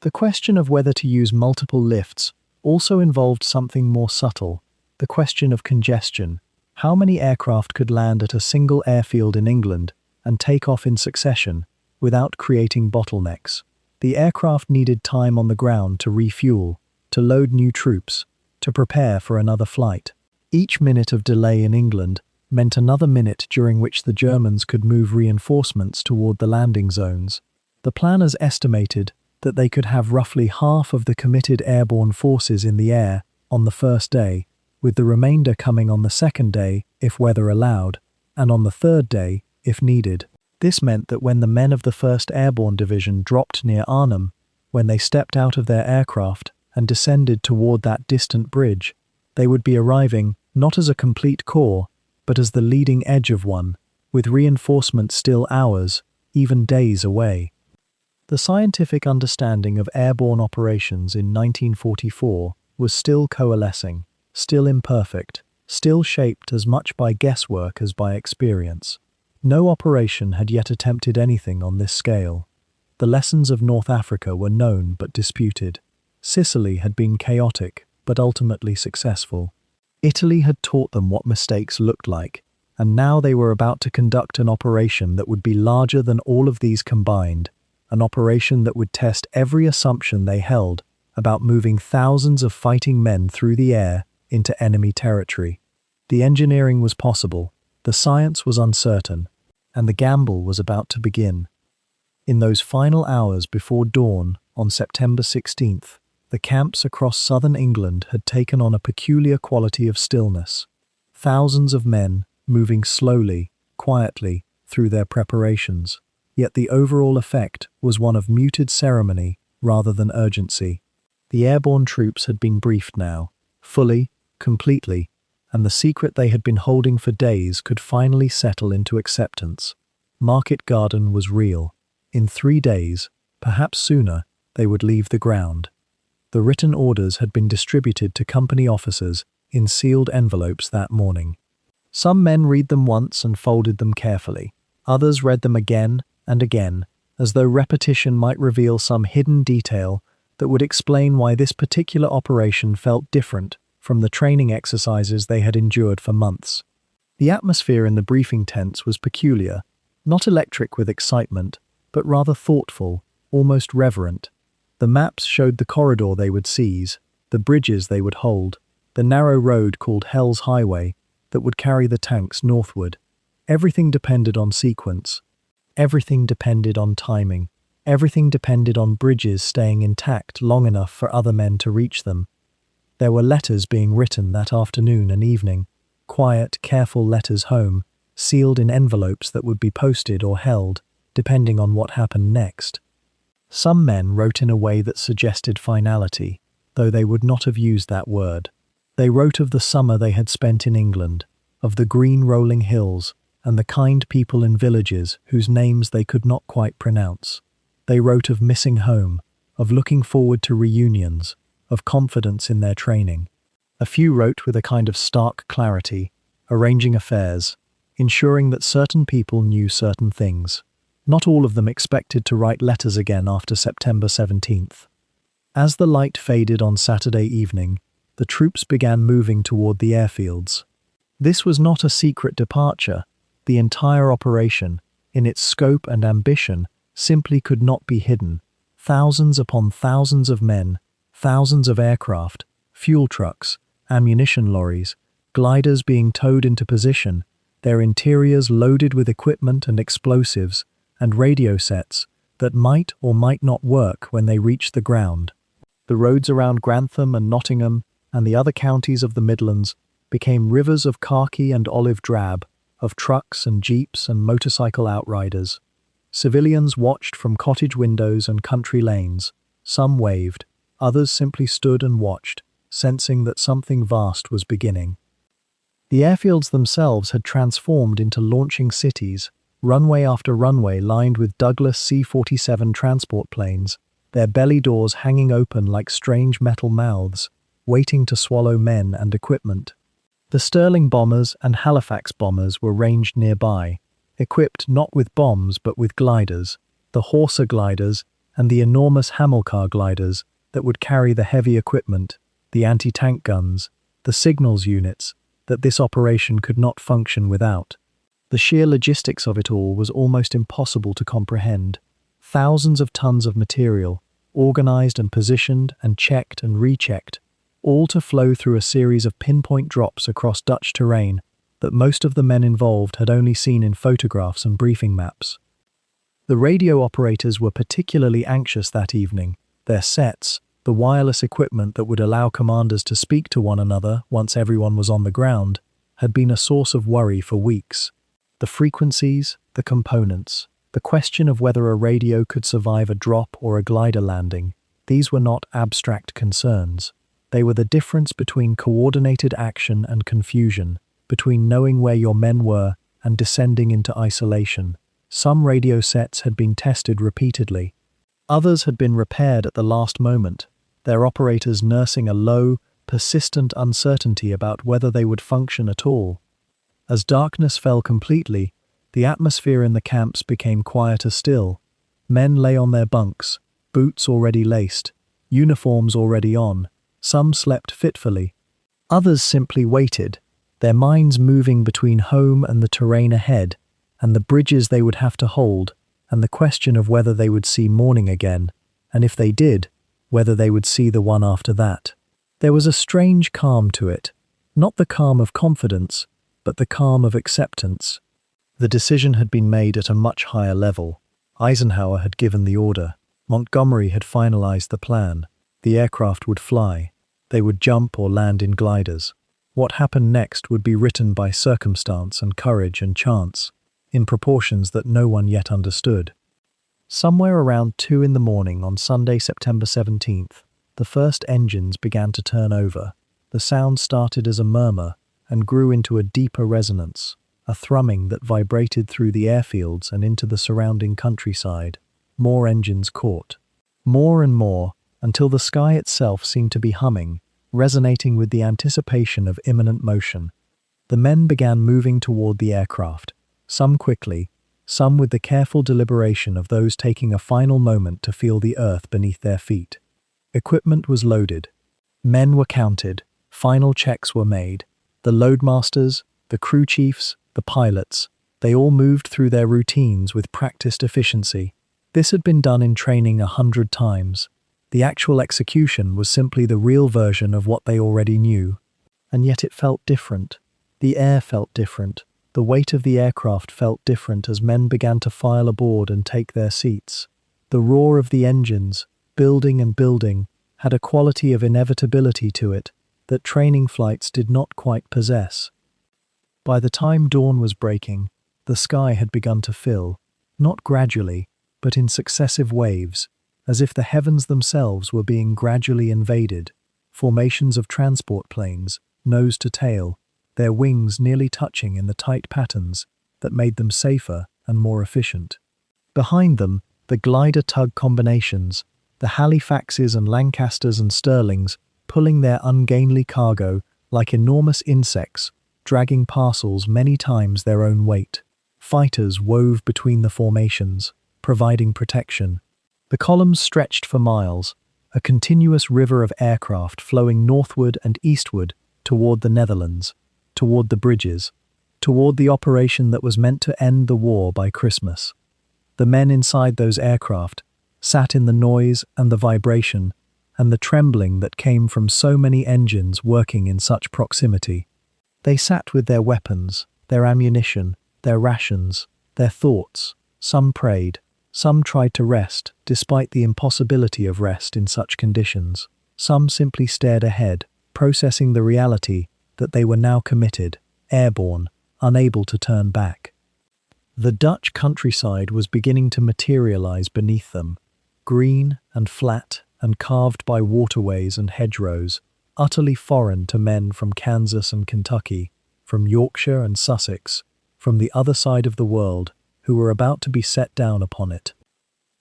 The question of whether to use multiple lifts also involved something more subtle, the question of congestion. How many aircraft could land at a single airfield in England and take off in succession without creating bottlenecks? The aircraft needed time on the ground to refuel, to load new troops, to prepare for another flight. Each minute of delay in England meant another minute during which the Germans could move reinforcements toward the landing zones. The planners estimated that they could have roughly half of the committed airborne forces in the air on the first day, with the remainder coming on the second day if weather allowed, and on the third day if needed. This meant that when the men of the 1st Airborne Division dropped near Arnhem, when they stepped out of their aircraft and descended toward that distant bridge, they would be arriving not as a complete corps, but as the leading edge of one, with reinforcements still hours, even days away. The scientific understanding of airborne operations in 1944 was still coalescing, still imperfect, still shaped as much by guesswork as by experience. No operation had yet attempted anything on this scale. The lessons of North Africa were known but disputed. Sicily had been chaotic, but ultimately successful. Italy had taught them what mistakes looked like, and now they were about to conduct an operation that would be larger than all of these combined, an operation that would test every assumption they held about moving thousands of fighting men through the air into enemy territory. The engineering was possible, the science was uncertain, and the gamble was about to begin. In those final hours before dawn on September 16th, the camps across southern England had taken on a peculiar quality of stillness. Thousands of men moving slowly, quietly, through their preparations. Yet the overall effect was one of muted ceremony rather than urgency. The airborne troops had been briefed now, fully, completely, and the secret they had been holding for days could finally settle into acceptance. Market Garden was real. In 3 days, perhaps sooner, they would leave the ground. The written orders had been distributed to company officers in sealed envelopes that morning. Some men read them once and folded them carefully. Others read them again and again, as though repetition might reveal some hidden detail that would explain why this particular operation felt different from the training exercises they had endured for months. The atmosphere in the briefing tents was peculiar, not electric with excitement, but rather thoughtful, almost reverent. The maps showed the corridor they would seize, the bridges they would hold, the narrow road called Hell's Highway that would carry the tanks northward. Everything depended on sequence. Everything depended on timing. Everything depended on bridges staying intact long enough for other men to reach them. There were letters being written that afternoon and evening, quiet, careful letters home, sealed in envelopes that would be posted or held, depending on what happened next. Some men wrote in a way that suggested finality, though they would not have used that word. They wrote of the summer they had spent in England, of the green rolling hills, and the kind people in villages whose names they could not quite pronounce. They wrote of missing home, of looking forward to reunions, of confidence in their training. A few wrote with a kind of stark clarity, arranging affairs, ensuring that certain people knew certain things. Not all of them expected to write letters again after September 17th. As the light faded on Saturday evening, the troops began moving toward the airfields. This was not a secret departure. The entire operation, in its scope and ambition, simply could not be hidden. Thousands upon thousands of men, thousands of aircraft, fuel trucks, ammunition lorries, gliders being towed into position, their interiors loaded with equipment and explosives, and radio sets that might or might not work when they reached the ground. The roads around Grantham and Nottingham and the other counties of the Midlands became rivers of khaki and olive drab, of trucks and jeeps and motorcycle outriders. Civilians watched from cottage windows and country lanes. Some waved, others simply stood and watched, sensing that something vast was beginning. The airfields themselves had transformed into launching cities, runway after runway lined with Douglas C-47 transport planes, their belly doors hanging open like strange metal mouths, waiting to swallow men and equipment. The Stirling bombers and Halifax bombers were ranged nearby, equipped not with bombs but with gliders, the Horsa gliders and the enormous Hamilcar gliders that would carry the heavy equipment, the anti-tank guns, the signals units, that this operation could not function without. The sheer logistics of it all was almost impossible to comprehend. Thousands of tons of material, organized and positioned and checked and rechecked, all to flow through a series of pinpoint drops across Dutch terrain that most of the men involved had only seen in photographs and briefing maps. The radio operators were particularly anxious that evening. Their sets, the wireless equipment that would allow commanders to speak to one another once everyone was on the ground, had been a source of worry for weeks. The frequencies, the components, the question of whether a radio could survive a drop or a glider landing, these were not abstract concerns. They were the difference between coordinated action and confusion, between knowing where your men were and descending into isolation. Some radio sets had been tested repeatedly. Others had been repaired at the last moment, their operators nursing a low, persistent uncertainty about whether they would function at all. As darkness fell completely, the atmosphere in the camps became quieter still. Men lay on their bunks, boots already laced, uniforms already on. Some slept fitfully. Others simply waited, their minds moving between home and the terrain ahead, and the bridges they would have to hold, and the question of whether they would see morning again, and if they did, whether they would see the one after that. There was a strange calm to it, not the calm of confidence, but the calm of acceptance. The decision had been made at a much higher level. Eisenhower had given the order. Montgomery had finalized the plan. The aircraft would fly. They would jump or land in gliders. What happened next would be written by circumstance and courage and chance, in proportions that no one yet understood. Somewhere around 2 in the morning on Sunday, September 17th, the first engines began to turn over. The sound started as a murmur and grew into a deeper resonance, a thrumming that vibrated through the airfields and into the surrounding countryside. More engines caught. More and more, until the sky itself seemed to be humming, resonating with the anticipation of imminent motion. The men began moving toward the aircraft, some quickly, some with the careful deliberation of those taking a final moment to feel the earth beneath their feet. Equipment was loaded. Men were counted. Final checks were made. The loadmasters, the crew chiefs, the pilots, they all moved through their routines with practiced efficiency. This had been done in training 100 times. The actual execution was simply the real version of what they already knew. And yet it felt different. The air felt different. The weight of the aircraft felt different as men began to file aboard and take their seats. The roar of the engines, building and building, had a quality of inevitability to it that training flights did not quite possess. By the time dawn was breaking, the sky had begun to fill, not gradually, but in successive waves, as if the heavens themselves were being gradually invaded. Formations of transport planes, nose to tail, their wings nearly touching in the tight patterns that made them safer and more efficient. Behind them, the glider-tug combinations, the Halifaxes and Lancasters and Stirlings pulling their ungainly cargo like enormous insects, dragging parcels many times their own weight. Fighters wove between the formations, providing protection. The columns stretched for miles, a continuous river of aircraft flowing northward and eastward toward the Netherlands, toward the bridges, toward the operation that was meant to end the war by Christmas. The men inside those aircraft sat in the noise and the vibration and the trembling that came from so many engines working in such proximity. They sat with their weapons, their ammunition, their rations, their thoughts. Some prayed. Some tried to rest, despite the impossibility of rest in such conditions. Some simply stared ahead, processing the reality that they were now committed, airborne, unable to turn back. The Dutch countryside was beginning to materialize beneath them, green and flat and carved by waterways and hedgerows, utterly foreign to men from Kansas and Kentucky, from Yorkshire and Sussex, from the other side of the world, who were about to be set down upon it.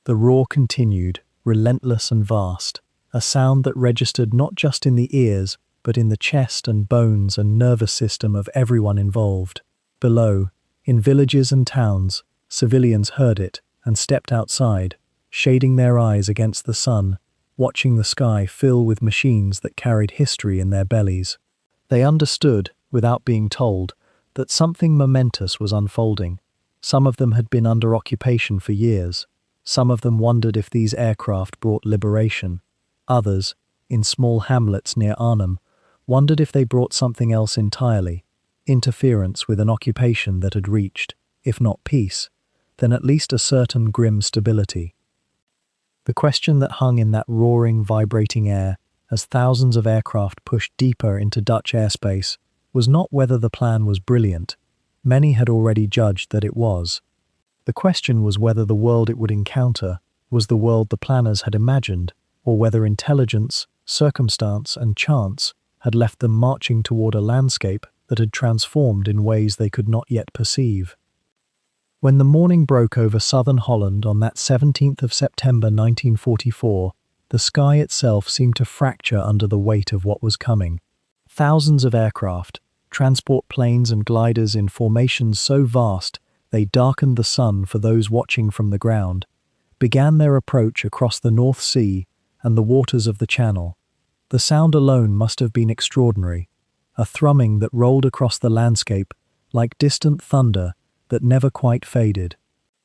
The roar continued, relentless and vast, a sound that registered not just in the ears, but in the chest and bones and nervous system of everyone involved. Below, in villages and towns, civilians heard it and stepped outside, shading their eyes against the sun, watching the sky fill with machines that carried history in their bellies. They understood, without being told, that something momentous was unfolding. Some of them had been under occupation for years. Some of them wondered if these aircraft brought liberation. Others, in small hamlets near Arnhem, wondered if they brought something else entirely. interference with an occupation that had reached, if not peace, then at least a certain grim stability. The question that hung in that roaring, vibrating air as thousands of aircraft pushed deeper into Dutch airspace was not whether the plan was brilliant. Many had already judged that it was. The question was whether the world it would encounter was the world the planners had imagined, or whether intelligence, circumstance, and chance had left them marching toward a landscape that had transformed in ways they could not yet perceive. When the morning broke over southern Holland on that 17th of September 1944, the sky itself seemed to fracture under the weight of what was coming. Thousands of aircraft, transport planes and gliders in formations so vast they darkened the sun for those watching from the ground, began their approach across the North Sea and the waters of the Channel. The sound alone must have been extraordinary, a thrumming that rolled across the landscape like distant thunder that never quite faded.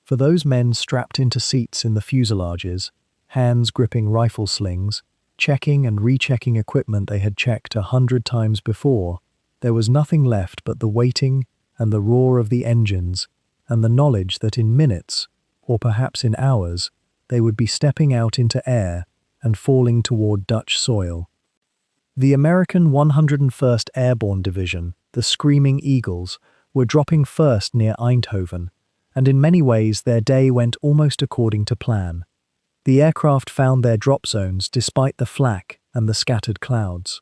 For those men strapped into seats in the fuselages, hands gripping rifle slings, checking and rechecking equipment they had checked 100 times before, there was nothing left but the waiting and the roar of the engines and the knowledge that in minutes, or perhaps in hours, they would be stepping out into air and falling toward Dutch soil. The American 101st Airborne Division, the Screaming Eagles, were dropping first near Eindhoven, and in many ways their day went almost according to plan. The aircraft found their drop zones despite the flak and the scattered clouds.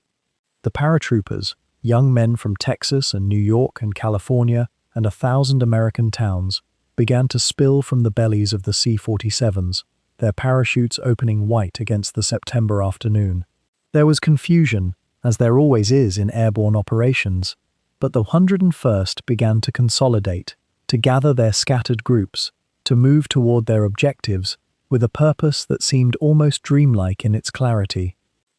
The paratroopers, young men from Texas and New York and California and 1,000 American towns, began to spill from the bellies of the C-47s, their parachutes opening white against the September afternoon. There was confusion, as there always is in airborne operations, but the 101st began to consolidate, to gather their scattered groups, to move toward their objectives with a purpose that seemed almost dreamlike in its clarity.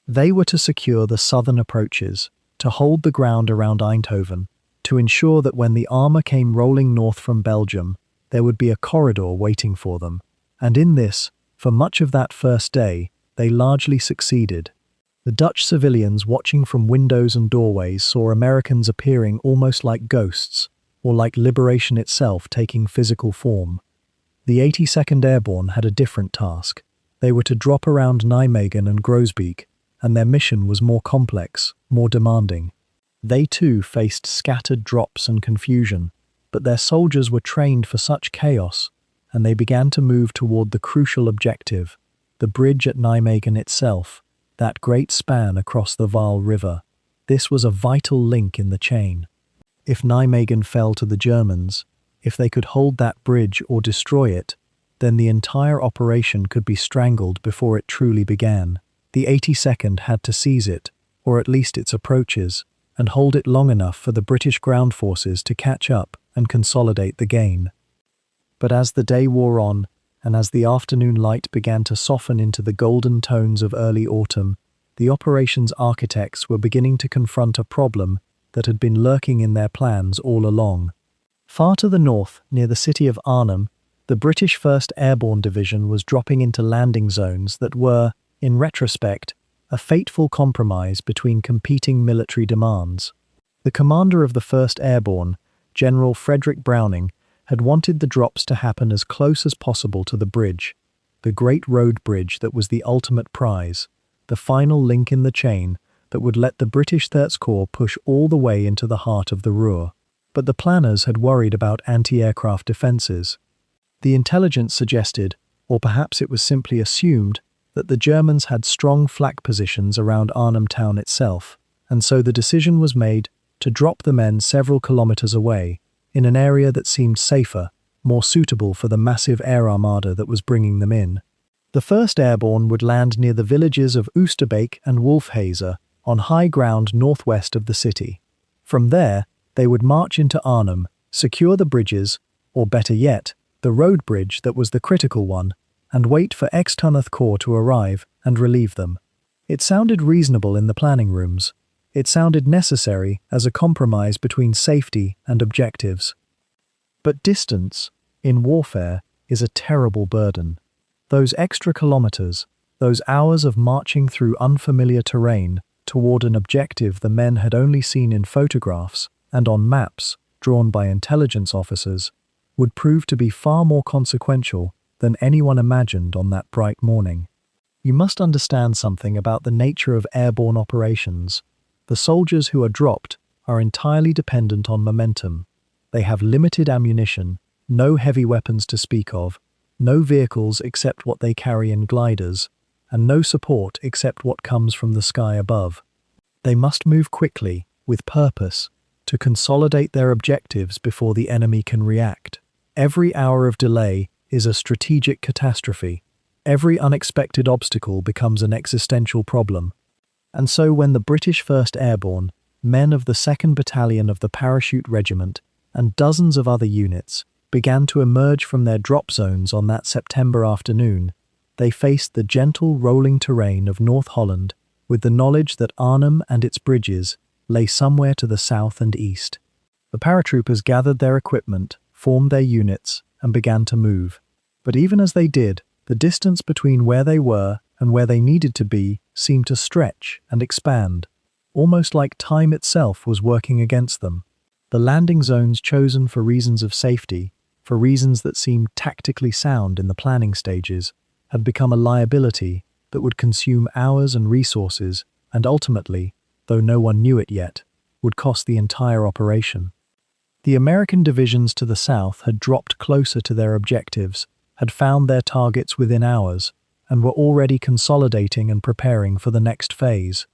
They were to secure the southern approaches, to hold the ground around Eindhoven, to ensure that when the armour came rolling north from Belgium, there would be a corridor waiting for them. And in this, for much of that first day, they largely succeeded. The Dutch civilians watching from windows and doorways saw Americans appearing almost like ghosts, or like liberation itself taking physical form. The 82nd Airborne had a different task. They were to drop around Nijmegen and Groesbeek, and their mission was more complex, more demanding. They too faced scattered drops and confusion, but their soldiers were trained for such chaos, and they began to move toward the crucial objective, the bridge at Nijmegen itself, that great span across the Waal River. This was a vital link in the chain. If Nijmegen fell to the Germans, if they could hold that bridge or destroy it, then the entire operation could be strangled before it truly began. The 82nd had to seize it, or at least its approaches, and hold it long enough for the British ground forces to catch up and consolidate the gain. But as the day wore on, and as the afternoon light began to soften into the golden tones of early autumn, the operation's architects were beginning to confront a problem that had been lurking in their plans all along. Far to the north, near the city of Arnhem, the British 1st Airborne Division was dropping into landing zones that were, in retrospect, a fateful compromise between competing military demands. The commander of the 1st Airborne, General Frederick Browning, had wanted the drops to happen as close as possible to the bridge, the great road bridge that was the ultimate prize, the final link in the chain that would let the British XXX Corps push all the way into the heart of the Ruhr. But the planners had worried about anti-aircraft defences. The intelligence suggested, or perhaps it was simply assumed, that the Germans had strong flak positions around Arnhem town itself, and so the decision was made to drop the men several kilometres away, in an area that seemed safer, more suitable for the massive air armada that was bringing them in. The 1st Airborne would land near the villages of Oosterbeek and Wolfhaze, on high ground northwest of the city. From there, they would march into Arnhem, secure the bridges, or better yet, the road bridge that was the critical one, and wait for XXX Corps to arrive and relieve them. It sounded reasonable in the planning rooms. It sounded necessary as a compromise between safety and objectives. But distance, in warfare, is a terrible burden. Those extra kilometers, those hours of marching through unfamiliar terrain toward an objective the men had only seen in photographs, and on maps, drawn by intelligence officers, would prove to be far more consequential than anyone imagined on that bright morning. You must understand something about the nature of airborne operations. The soldiers who are dropped are entirely dependent on momentum. They have limited ammunition, no heavy weapons to speak of, no vehicles except what they carry in gliders, and no support except what comes from the sky above. They must move quickly, with purpose, to consolidate their objectives before the enemy can react. Every hour of delay is a strategic catastrophe. Every unexpected obstacle becomes an existential problem. And so when the British 1st Airborne, men of the 2nd Battalion of the Parachute Regiment, and dozens of other units, began to emerge from their drop zones on that September afternoon, they faced the gentle rolling terrain of North Holland with the knowledge that Arnhem and its bridges lay somewhere to the south and east. The paratroopers gathered their equipment, formed their units, and began to move. But even as they did, the distance between where they were and where they needed to be seemed to stretch and expand, almost like time itself was working against them. The landing zones chosen for reasons of safety, for reasons that seemed tactically sound in the planning stages, had become a liability that would consume hours and resources and ultimately, though no one knew it yet, would cost the entire operation. The American divisions to the south had dropped closer to their objectives, had found their targets within hours, and were already consolidating and preparing for the next phase.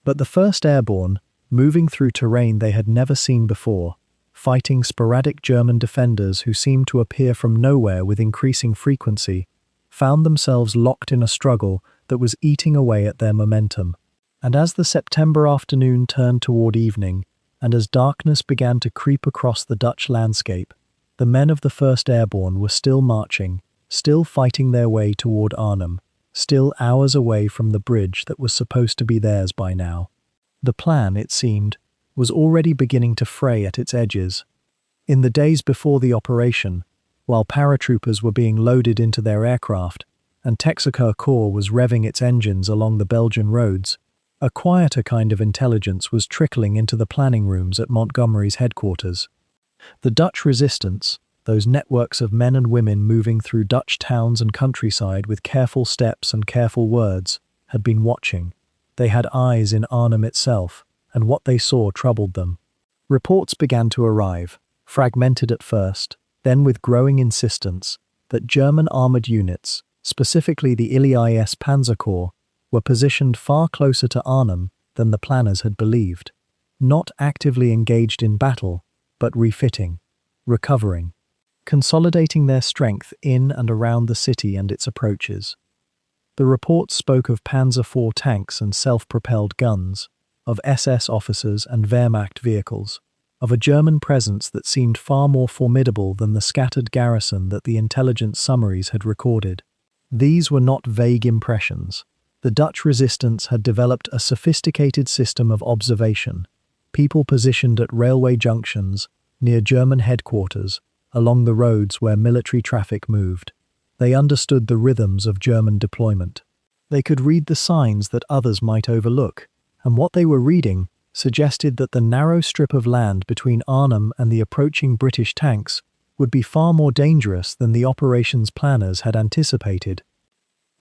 But the 1st Airborne, moving through terrain they had never seen before, fighting sporadic German defenders who seemed to appear from nowhere with increasing frequency, found themselves locked in a struggle that was eating away at their momentum. And as the September afternoon turned toward evening, and as darkness began to creep across the Dutch landscape, the men of the 1st Airborne were still marching, still fighting their way toward Arnhem, still hours away from the bridge that was supposed to be theirs by now. The plan, it seemed, was already beginning to fray at its edges. In the days before the operation, while paratroopers were being loaded into their aircraft, and XXX Corps was revving its engines along the Belgian roads, a quieter kind of intelligence was trickling into the planning rooms at Montgomery's headquarters. The Dutch resistance, those networks of men and women moving through Dutch towns and countryside with careful steps and careful words, had been watching. They had eyes in Arnhem itself, and what they saw troubled them. Reports began to arrive, fragmented at first, then with growing insistence, that German armoured units, specifically the XXX Panzer Corps, were positioned far closer to Arnhem than the planners had believed, not actively engaged in battle, but refitting, recovering, consolidating their strength in and around the city and its approaches. The reports spoke of Panzer IV tanks and self-propelled guns, of SS officers and Wehrmacht vehicles, of a German presence that seemed far more formidable than the scattered garrison that the intelligence summaries had recorded. These were not vague impressions. The Dutch resistance had developed a sophisticated system of observation, people positioned at railway junctions, near German headquarters, along the roads where military traffic moved. They understood the rhythms of German deployment. They could read the signs that others might overlook, and what they were reading suggested that the narrow strip of land between Arnhem and the approaching British tanks would be far more dangerous than the operations planners had anticipated.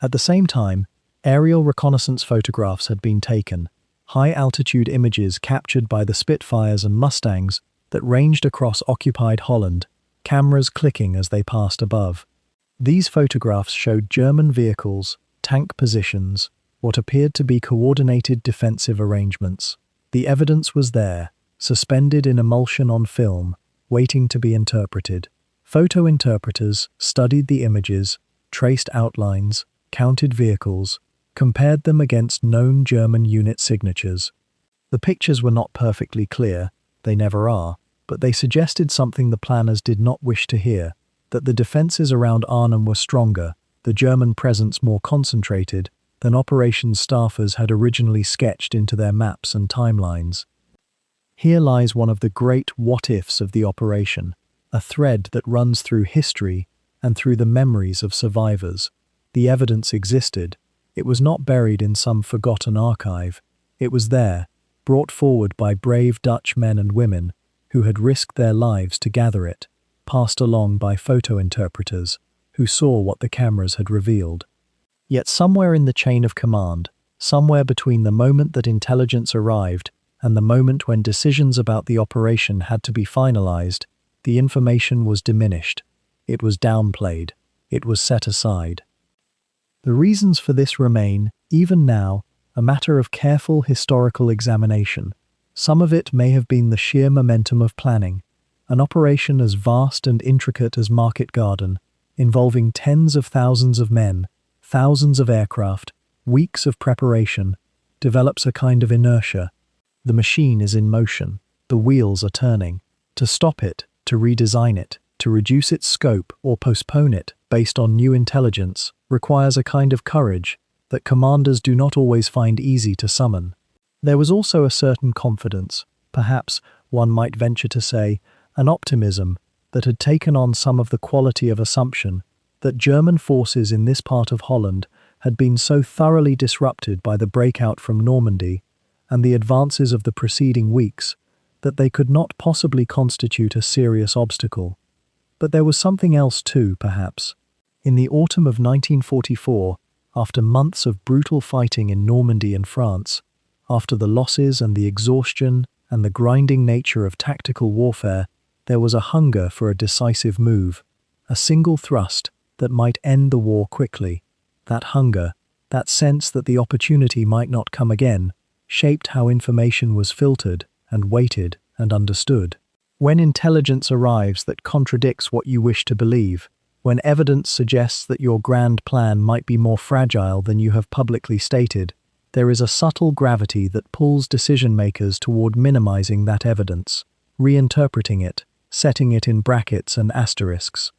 At the same time, aerial reconnaissance photographs had been taken, high-altitude images captured by the Spitfires and Mustangs that ranged across occupied Holland, cameras clicking as they passed above. These photographs showed German vehicles, tank positions, what appeared to be coordinated defensive arrangements. The evidence was there, suspended in emulsion on film, waiting to be interpreted. Photo interpreters studied the images, traced outlines, counted vehicles, compared them against known German unit signatures. The pictures were not perfectly clear, they never are, but they suggested something the planners did not wish to hear, that the defences around Arnhem were stronger, the German presence more concentrated, than operations staffers had originally sketched into their maps and timelines. Here lies one of the great what-ifs of the operation, a thread that runs through history and through the memories of survivors. The evidence existed. It was not buried in some forgotten archive. It was there, brought forward by brave Dutch men and women, who had risked their lives to gather it, passed along by photo interpreters who saw what the cameras had revealed. Yet somewhere in the chain of command, somewhere between the moment that intelligence arrived and the moment when decisions about the operation had to be finalized, the information was diminished. It was downplayed. It was set aside. The reasons for this remain, even now, a matter of careful historical examination. Some of it may have been the sheer momentum of planning, an operation as vast and intricate as Market Garden, involving tens of thousands of men, thousands of aircraft, weeks of preparation, develops a kind of inertia. The machine is in motion, the wheels are turning. To stop it, to redesign it, to reduce its scope or postpone it based on new intelligence requires a kind of courage that commanders do not always find easy to summon. There was also a certain confidence, perhaps one might venture to say, an optimism that had taken on some of the quality of assumption that German forces in this part of Holland had been so thoroughly disrupted by the breakout from Normandy and the advances of the preceding weeks that they could not possibly constitute a serious obstacle. But there was something else too, perhaps. In the autumn of 1944, after months of brutal fighting in Normandy and France, after the losses and the exhaustion and the grinding nature of tactical warfare, there was a hunger for a decisive move, a single thrust that might end the war quickly. That hunger, that sense that the opportunity might not come again, shaped how information was filtered and weighted and understood. When intelligence arrives that contradicts what you wish to believe, when evidence suggests that your grand plan might be more fragile than you have publicly stated, there is a subtle gravity that pulls decision-makers toward minimizing that evidence, reinterpreting it, setting it in brackets and asterisks.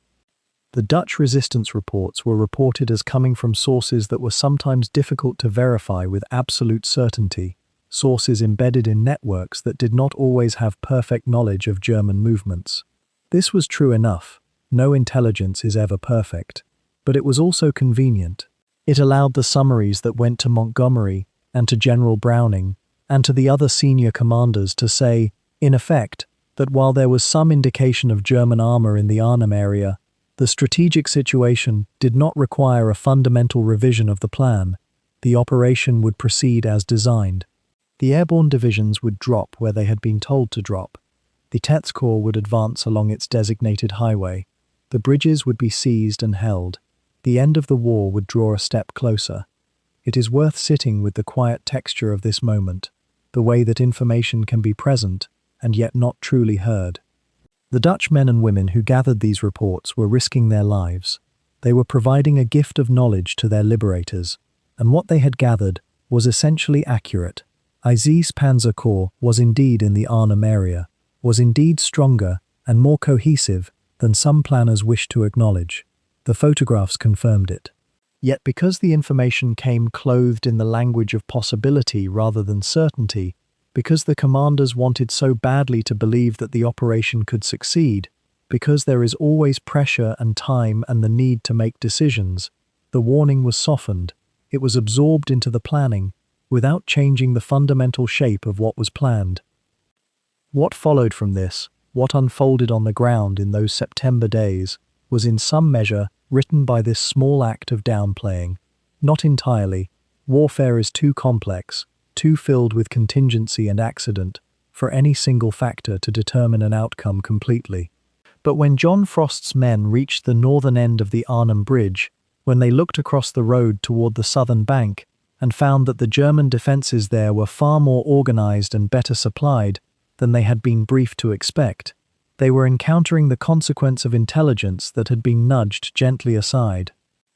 The Dutch resistance reports were reported as coming from sources that were sometimes difficult to verify with absolute certainty, sources embedded in networks that did not always have perfect knowledge of German movements. This was true enough. No intelligence is ever perfect. But it was also convenient. It allowed the summaries that went to Montgomery and to General Browning and to the other senior commanders to say, in effect, that while there was some indication of German armor in the Arnhem area, the strategic situation did not require a fundamental revision of the plan. The operation would proceed as designed. The airborne divisions would drop where they had been told to drop. The XXX Corps would advance along its designated highway. The bridges would be seized and held. The end of the war would draw a step closer. It is worth sitting with the quiet texture of this moment, the way that information can be present and yet not truly heard. The Dutch men and women who gathered these reports were risking their lives. They were providing a gift of knowledge to their liberators, and what they had gathered was essentially accurate. XXX Panzer Corps was indeed in the Arnhem area, was indeed stronger and more cohesive than some planners wished to acknowledge. The photographs confirmed it. Yet because the information came clothed in the language of possibility rather than certainty, because the commanders wanted so badly to believe that the operation could succeed, because there is always pressure and time and the need to make decisions, the warning was softened. It was absorbed into the planning, without changing the fundamental shape of what was planned. What followed from this, what unfolded on the ground in those September days, was in some measure written by this small act of downplaying. Not entirely. Warfare is too complex, too filled with contingency and accident, for any single factor to determine an outcome completely. But when John Frost's men reached the northern end of the Arnhem Bridge, when they looked across the road toward the southern bank, and found that the German defences there were far more organised and better supplied than they had been briefed to expect, they were encountering the consequence of intelligence that had been nudged gently aside.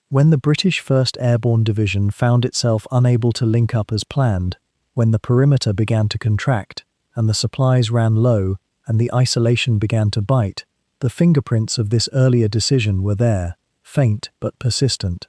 When the British 1st Airborne Division found itself unable to link up as planned, when the perimeter began to contract, and the supplies ran low, and the isolation began to bite, the fingerprints of this earlier decision were there, faint but persistent.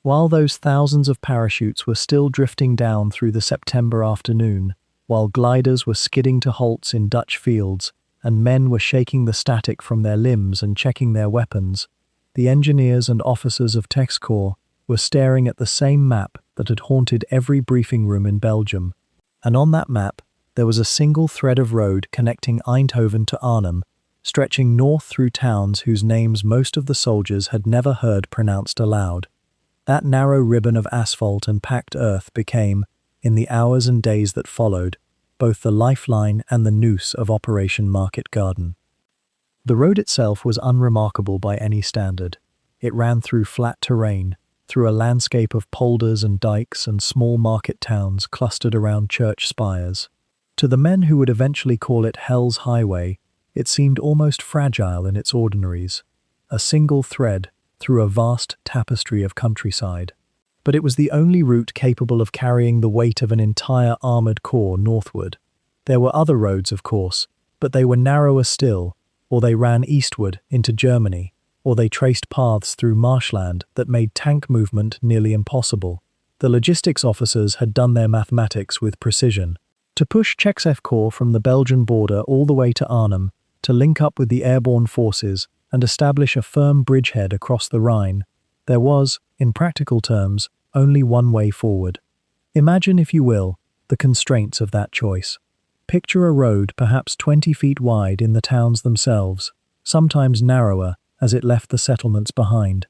While those thousands of parachutes were still drifting down through the September afternoon, while gliders were skidding to halts in Dutch fields, and men were shaking the static from their limbs and checking their weapons, the engineers and officers of XXX Corps were staring at the same map that had haunted every briefing room in Belgium. And on that map, There was a single thread of road connecting Eindhoven to Arnhem, stretching north through towns whose names most of the soldiers had never heard pronounced aloud. That narrow ribbon of asphalt and packed earth became, in the hours and days that followed, both the lifeline and the noose of Operation Market Garden. The road itself was unremarkable by any standard. It ran through flat terrain, through a landscape of polders and dikes and small market towns clustered around church spires. To the men who would eventually call it Hell's Highway, it seemed almost fragile in its ordinaries, a single thread through a vast tapestry of countryside. But it was the only route capable of carrying the weight of an entire armoured corps northward. There were other roads, of course, but they were narrower still, or they ran eastward into Germany, or they traced paths through marshland that made tank movement nearly impossible. The logistics officers had done their mathematics with precision. To push XXX Corps from the Belgian border all the way to Arnhem, to link up with the airborne forces and establish a firm bridgehead across the Rhine, there was, in practical terms, only one way forward. Imagine, if you will, the constraints of that choice. Picture a road perhaps 20 feet wide in the towns themselves, sometimes narrower as it left the settlements behind.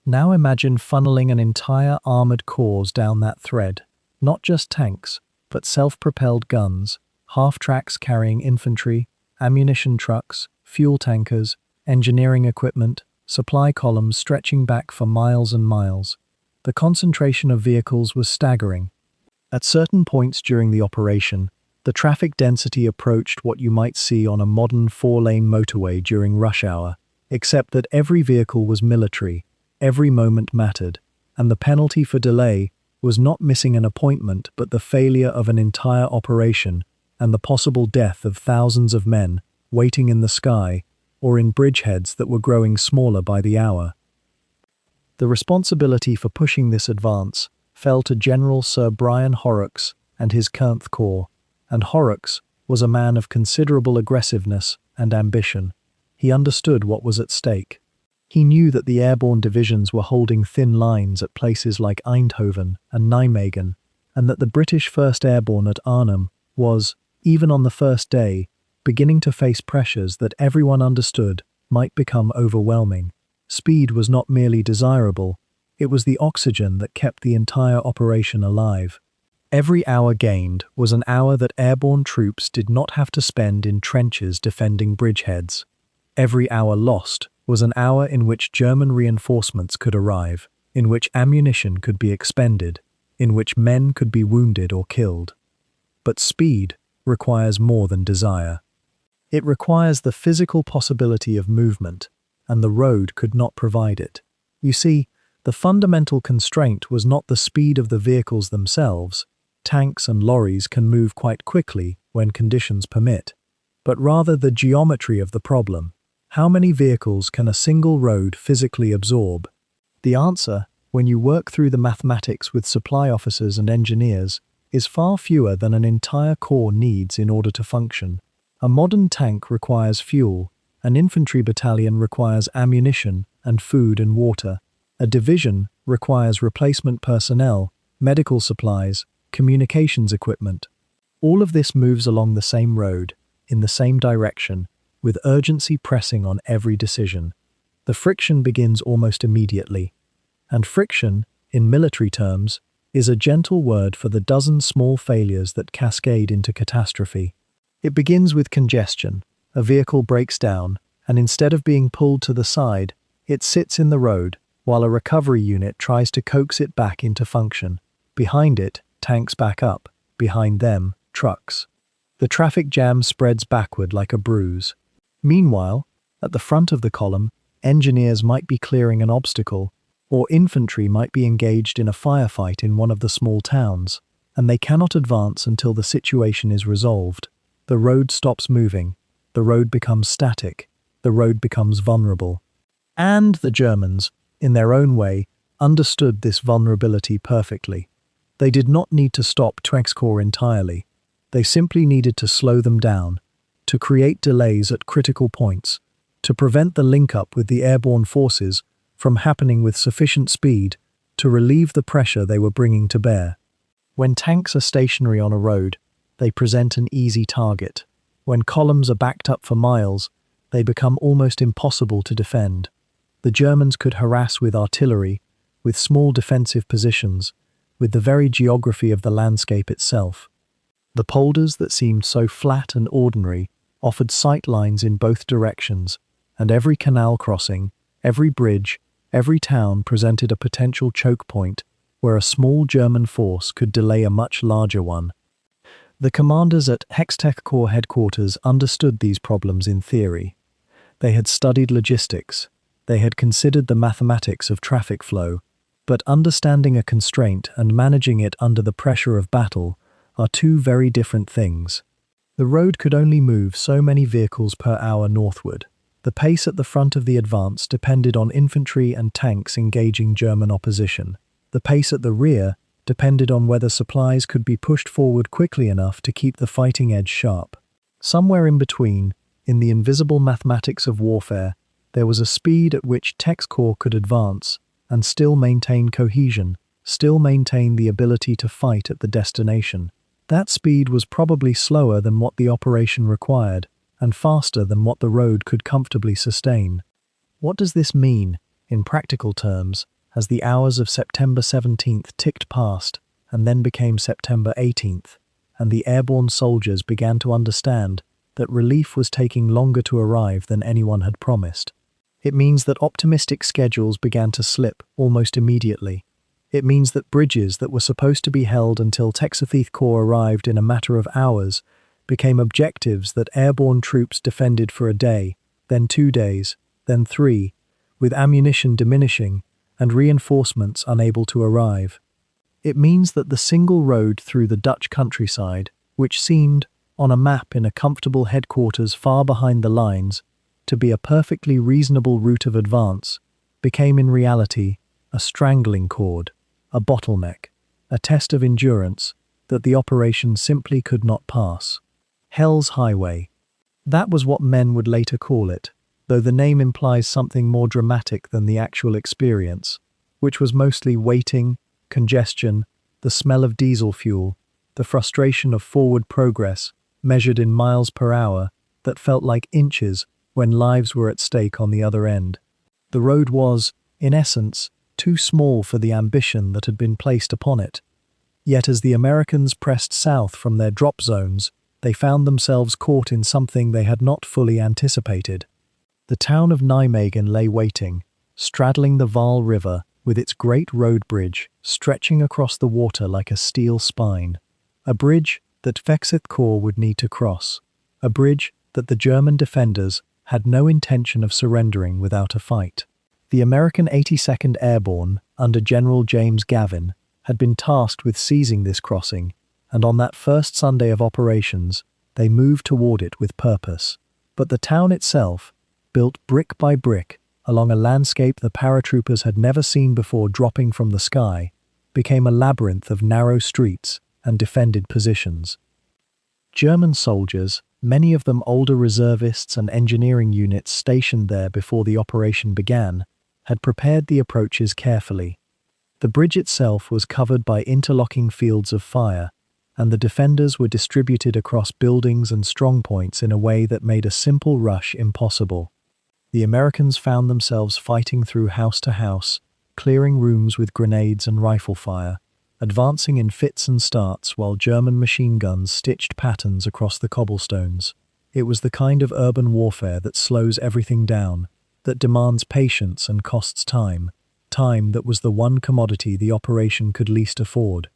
Now imagine funneling an entire armoured corps down that thread, not just tanks, but self-propelled guns, half-tracks carrying infantry, ammunition trucks, fuel tankers, engineering equipment, supply columns stretching back for miles and miles. The concentration of vehicles was staggering. At certain points during the operation, the traffic density approached what you might see on a modern four-lane motorway during rush hour, except that every vehicle was military, every moment mattered, and the penalty for delay was not missing an appointment but the failure of an entire operation and the possible death of thousands of men waiting in the sky or in bridgeheads that were growing smaller by the hour. The responsibility for pushing this advance fell to General Sir Brian Horrocks and his XXX Corps, and Horrocks was a man of considerable aggressiveness and ambition. He understood what was at stake. He knew that the airborne divisions were holding thin lines at places like Eindhoven and Nijmegen, and that the British 1st Airborne at Arnhem was, even on the first day, beginning to face pressures that everyone understood might become overwhelming. Speed was not merely desirable, it was the oxygen that kept the entire operation alive. Every hour gained was an hour that airborne troops did not have to spend in trenches defending bridgeheads. Every hour lost was an hour in which German reinforcements could arrive, in which ammunition could be expended, in which men could be wounded or killed. But speed requires more than desire. It requires the physical possibility of movement, and the road could not provide it. You see, the fundamental constraint was not the speed of the vehicles themselves. Tanks and lorries can move quite quickly when conditions permit, but rather the geometry of the problem. How many vehicles can a single road physically absorb? The answer, when you work through the mathematics with supply officers and engineers, is far fewer than an entire corps needs in order to function. A modern tank requires fuel, an infantry battalion requires ammunition and food and water, a division requires replacement personnel, medical supplies, communications equipment. All of this moves along the same road, in the same direction, with urgency pressing on every decision. The friction begins almost immediately. And friction, in military terms, is a gentle word for the dozen small failures that cascade into catastrophe. It begins with congestion. A vehicle breaks down, and instead of being pulled to the side, it sits in the road, while a recovery unit tries to coax it back into function. Behind it, tanks back up. Behind them, trucks. The traffic jam spreads backward like a bruise. Meanwhile, at the front of the column, engineers might be clearing an obstacle, or infantry might be engaged in a firefight in one of the small towns, and they cannot advance until the situation is resolved. The road stops moving, the road becomes static, the road becomes vulnerable. And the Germans, in their own way, understood this vulnerability perfectly. They did not need to stop XXX Corps entirely. They simply needed to slow them down, to create delays at critical points, to prevent the link-up with the airborne forces from happening with sufficient speed to relieve the pressure they were bringing to bear. When tanks are stationary on a road, they present an easy target. When columns are backed up for miles, they become almost impossible to defend. The Germans could harass with artillery, with small defensive positions, with the very geography of the landscape itself. The polders that seemed so flat and ordinary offered sight lines in both directions, and every canal crossing, every bridge, every town presented a potential choke point where a small German force could delay a much larger one. The commanders at XXX Corps headquarters understood these problems in theory. They had studied logistics, they had considered the mathematics of traffic flow, but understanding a constraint and managing it under the pressure of battle are two very different things. The road could only move so many vehicles per hour northward. The pace at the front of the advance depended on infantry and tanks engaging German opposition. The pace at the rear depended on whether supplies could be pushed forward quickly enough to keep the fighting edge sharp. Somewhere in between, in the invisible mathematics of warfare, there was a speed at which XXX Corps could advance and still maintain cohesion, still maintain the ability to fight at the destination. That speed was probably slower than what the operation required, and faster than what the road could comfortably sustain. What does this mean, in practical terms, as the hours of September 17th ticked past and then became September 18th, and the airborne soldiers began to understand that relief was taking longer to arrive than anyone had promised? It means that optimistic schedules began to slip almost immediately. It means that bridges that were supposed to be held until XXX Corps arrived in a matter of hours became objectives that airborne troops defended for a day, then 2 days, then 3, with ammunition diminishing and reinforcements unable to arrive. It means that the single road through the Dutch countryside, which seemed, on a map in a comfortable headquarters far behind the lines, to be a perfectly reasonable route of advance, became in reality a strangling cord, a bottleneck, a test of endurance that the operation simply could not pass. Hell's Highway. That was what men would later call it, though the name implies something more dramatic than the actual experience, which was mostly waiting, congestion, the smell of diesel fuel, the frustration of forward progress, measured in miles per hour, that felt like inches when lives were at stake on the other end. The road was, in essence, too small for the ambition that had been placed upon it. Yet as the Americans pressed south from their drop zones, they found themselves caught in something they had not fully anticipated. The town of Nijmegen lay waiting, straddling the Waal River with its great road bridge stretching across the water like a steel spine. A bridge that XXX Corps would need to cross. A bridge that the German defenders had no intention of surrendering without a fight. The American 82nd Airborne, under General James Gavin, had been tasked with seizing this crossing, and on that first Sunday of operations, they moved toward it with purpose. But the town itself, built brick by brick, along a landscape the paratroopers had never seen before dropping from the sky, became a labyrinth of narrow streets and defended positions. German soldiers, many of them older reservists and engineering units stationed there before the operation began, had prepared the approaches carefully. The bridge itself was covered by interlocking fields of fire, and the defenders were distributed across buildings and strongpoints in a way that made a simple rush impossible. The Americans found themselves fighting through house to house, clearing rooms with grenades and rifle fire, advancing in fits and starts while German machine guns stitched patterns across the cobblestones. It was the kind of urban warfare that slows everything down, that demands patience and costs time that was the one commodity the operation could least afford.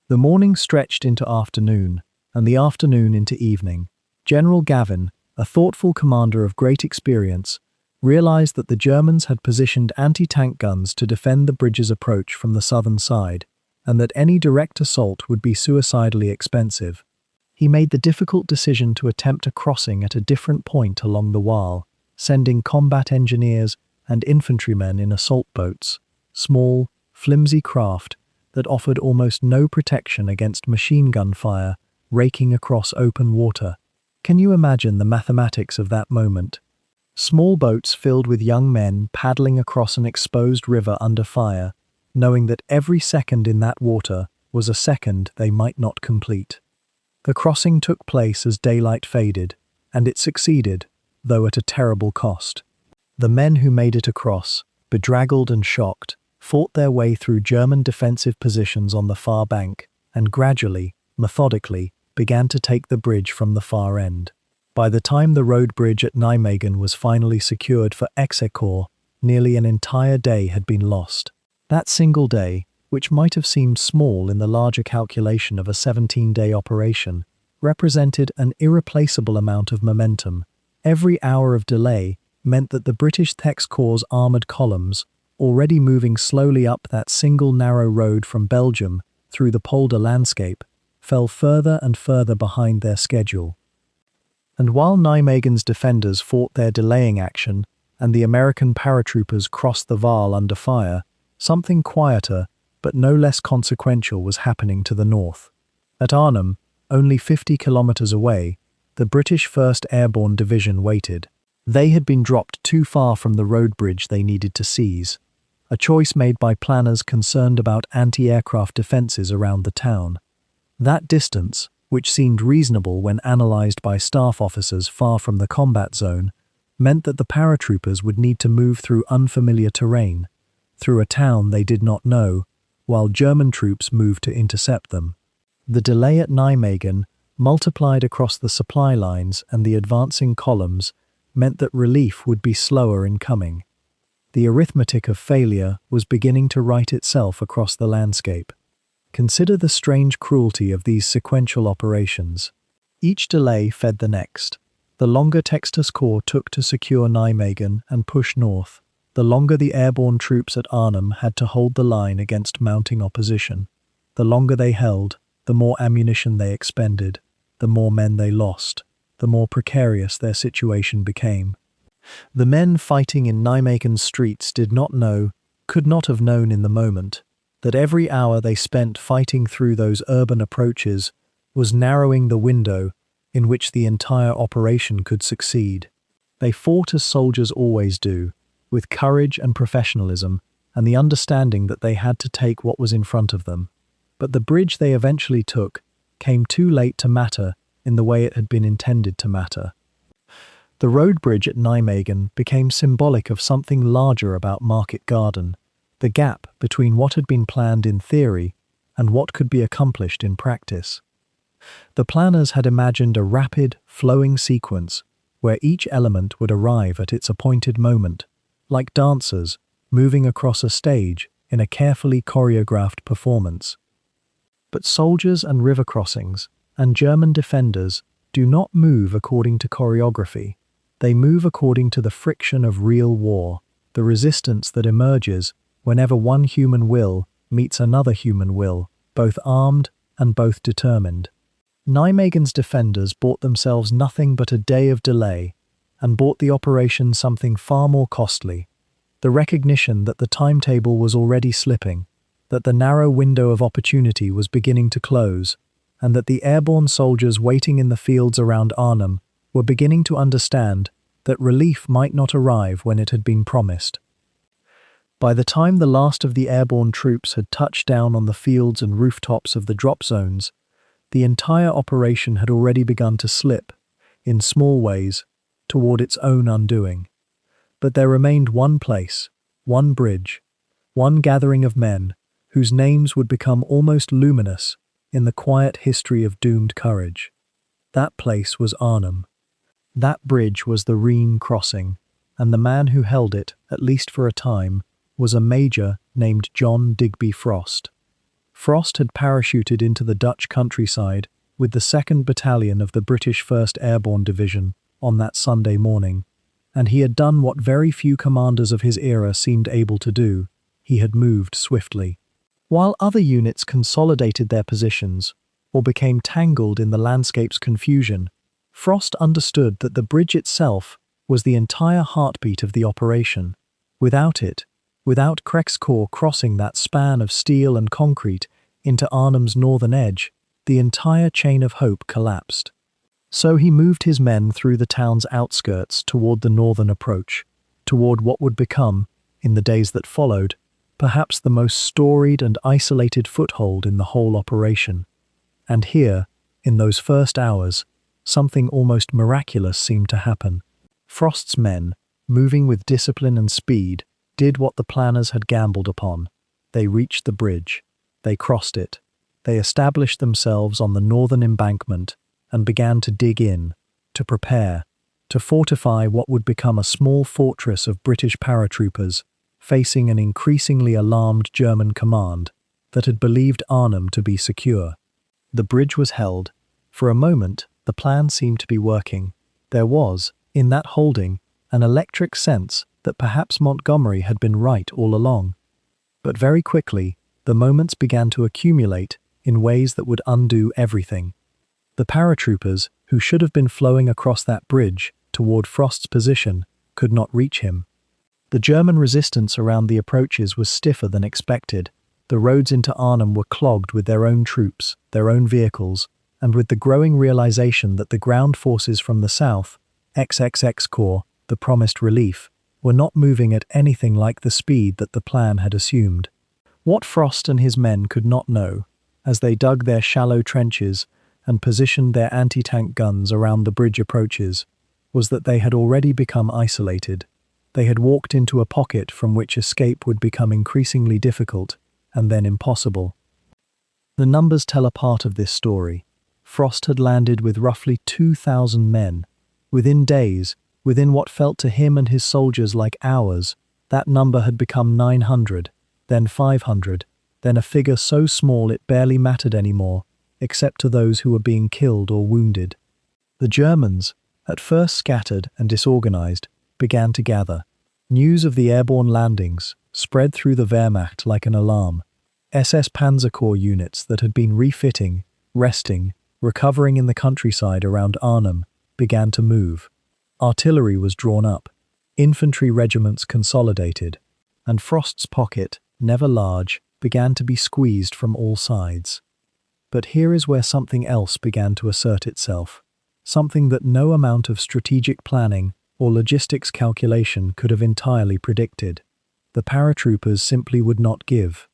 The morning stretched into afternoon, and the afternoon into evening. General Gavin, a thoughtful commander of great experience, realized that the Germans had positioned anti-tank guns to defend the bridge's approach from the southern side, and that any direct assault would be suicidally expensive. He made the difficult decision to attempt a crossing at a different point along the Waal, sending combat engineers and infantrymen in assault boats, small, flimsy craft that offered almost no protection against machine gun fire raking across open water. Can you imagine the mathematics of that moment? Small boats filled with young men paddling across an exposed river under fire, knowing that every second in that water was a second they might not complete. The crossing took place as daylight faded, and it succeeded, though at a terrible cost. The men who made it across, bedraggled and shocked, fought their way through German defensive positions on the far bank, and gradually, methodically, began to take the bridge from the far end. By the time the road bridge at Nijmegen was finally secured for XXX Corps, nearly an entire day had been lost. That single day, which might have seemed small in the larger calculation of a 17-day operation, represented an irreplaceable amount of momentum. Every hour of delay meant that the British XXX Corps' armoured columns, already moving slowly up that single narrow road from Belgium through the polder landscape, fell further and further behind their schedule. And while Nijmegen's defenders fought their delaying action and the American paratroopers crossed the Waal under fire, something quieter but no less consequential was happening to the north. At Arnhem, only 50 kilometers away, the British 1st Airborne Division waited. They had been dropped too far from the road bridge they needed to seize, a choice made by planners concerned about anti-aircraft defences around the town. That distance, which seemed reasonable when analysed by staff officers far from the combat zone, meant that the paratroopers would need to move through unfamiliar terrain, through a town they did not know, while German troops moved to intercept them. The delay at Nijmegen, multiplied across the supply lines and the advancing columns, meant that relief would be slower in coming. The arithmetic of failure was beginning to write itself across the landscape. Consider the strange cruelty of these sequential operations. Each delay fed the next. The longer XXX Corps took to secure Nijmegen and push north, the longer the airborne troops at Arnhem had to hold the line against mounting opposition. The longer they held, the more ammunition they expended, the more men they lost, the more precarious their situation became. The men fighting in Nijmegen's streets did not know, could not have known in the moment, that every hour they spent fighting through those urban approaches was narrowing the window in which the entire operation could succeed. They fought as soldiers always do, with courage and professionalism and the understanding that they had to take what was in front of them. But the bridge they eventually took came too late to matter in the way it had been intended to matter. The road bridge at Nijmegen became symbolic of something larger about Market Garden, the gap between what had been planned in theory and what could be accomplished in practice. The planners had imagined a rapid, flowing sequence where each element would arrive at its appointed moment, like dancers moving across a stage in a carefully choreographed performance. But soldiers and river crossings and German defenders do not move according to choreography. They move according to the friction of real war, the resistance that emerges whenever one human will meets another human will, both armed and both determined. Nijmegen's defenders bought themselves nothing but a day of delay, and bought the operation something far more costly: the recognition that the timetable was already slipping, that the narrow window of opportunity was beginning to close, and that the airborne soldiers waiting in the fields around Arnhem were beginning to understand that relief might not arrive when it had been promised. By the time the last of the airborne troops had touched down on the fields and rooftops of the drop zones, the entire operation had already begun to slip, in small ways, toward its own undoing. But there remained one place, one bridge, one gathering of men whose names would become almost luminous in the quiet history of doomed courage. That place was Arnhem. That bridge was the Rhine crossing, and the man who held it, at least for a time, was a major named John Digby Frost. Frost had parachuted into the Dutch countryside with the 2nd Battalion of the British 1st Airborne Division on that Sunday morning, and he had done what very few commanders of his era seemed able to do. He had moved swiftly. While other units consolidated their positions, or became tangled in the landscape's confusion, Frost understood that the bridge itself was the entire heartbeat of the operation. Without it, without XXX Corps crossing that span of steel and concrete into Arnhem's northern edge, the entire chain of hope collapsed. So he moved his men through the town's outskirts toward the northern approach, toward what would become, in the days that followed, perhaps the most storied and isolated foothold in the whole operation. And here, In those first hours, something almost miraculous seemed to happen. Frost's men, moving with discipline and speed, did what the planners had gambled upon. They reached the bridge. They crossed it. They established themselves on the northern embankment and began to dig in, to prepare, to fortify what would become a small fortress of British paratroopers, facing an increasingly alarmed German command that had believed Arnhem to be secure. The bridge was held. For a moment, the plan seemed to be working. There was, in that holding, an electric sense that perhaps Montgomery had been right all along. But very quickly, the moments began to accumulate in ways that would undo everything. The paratroopers, who should have been flowing across that bridge toward Frost's position, could not reach him. The German resistance around the approaches was stiffer than expected. The roads into Arnhem were clogged with their own troops, their own vehicles, and with the growing realization that the ground forces from the south, XXX Corps, the promised relief, were not moving at anything like the speed that the plan had assumed. What Frost and his men could not know, as they dug their shallow trenches and positioned their anti-tank guns around the bridge approaches, was that they had already become isolated. They had walked into a pocket from which escape would become increasingly difficult and then impossible. The numbers tell a part of this story. Frost had landed with roughly 2,000 men. Within days, within what felt to him and his soldiers like hours, that number had become 900, then 500, then a figure so small it barely mattered anymore, except to those who were being killed or wounded. The Germans, at first scattered and disorganized, began to gather. News of the airborne landings spread through the Wehrmacht like an alarm. SS Panzer Corps units that had been refitting, resting, recovering in the countryside around Arnhem began to move. Artillery was drawn up. Infantry regiments consolidated. And Frost's pocket, never large, began to be squeezed from all sides. But here is where something else began to assert itself. Something that no amount of strategic planning or logistics calculation could have entirely predicted. The paratroopers simply would not give.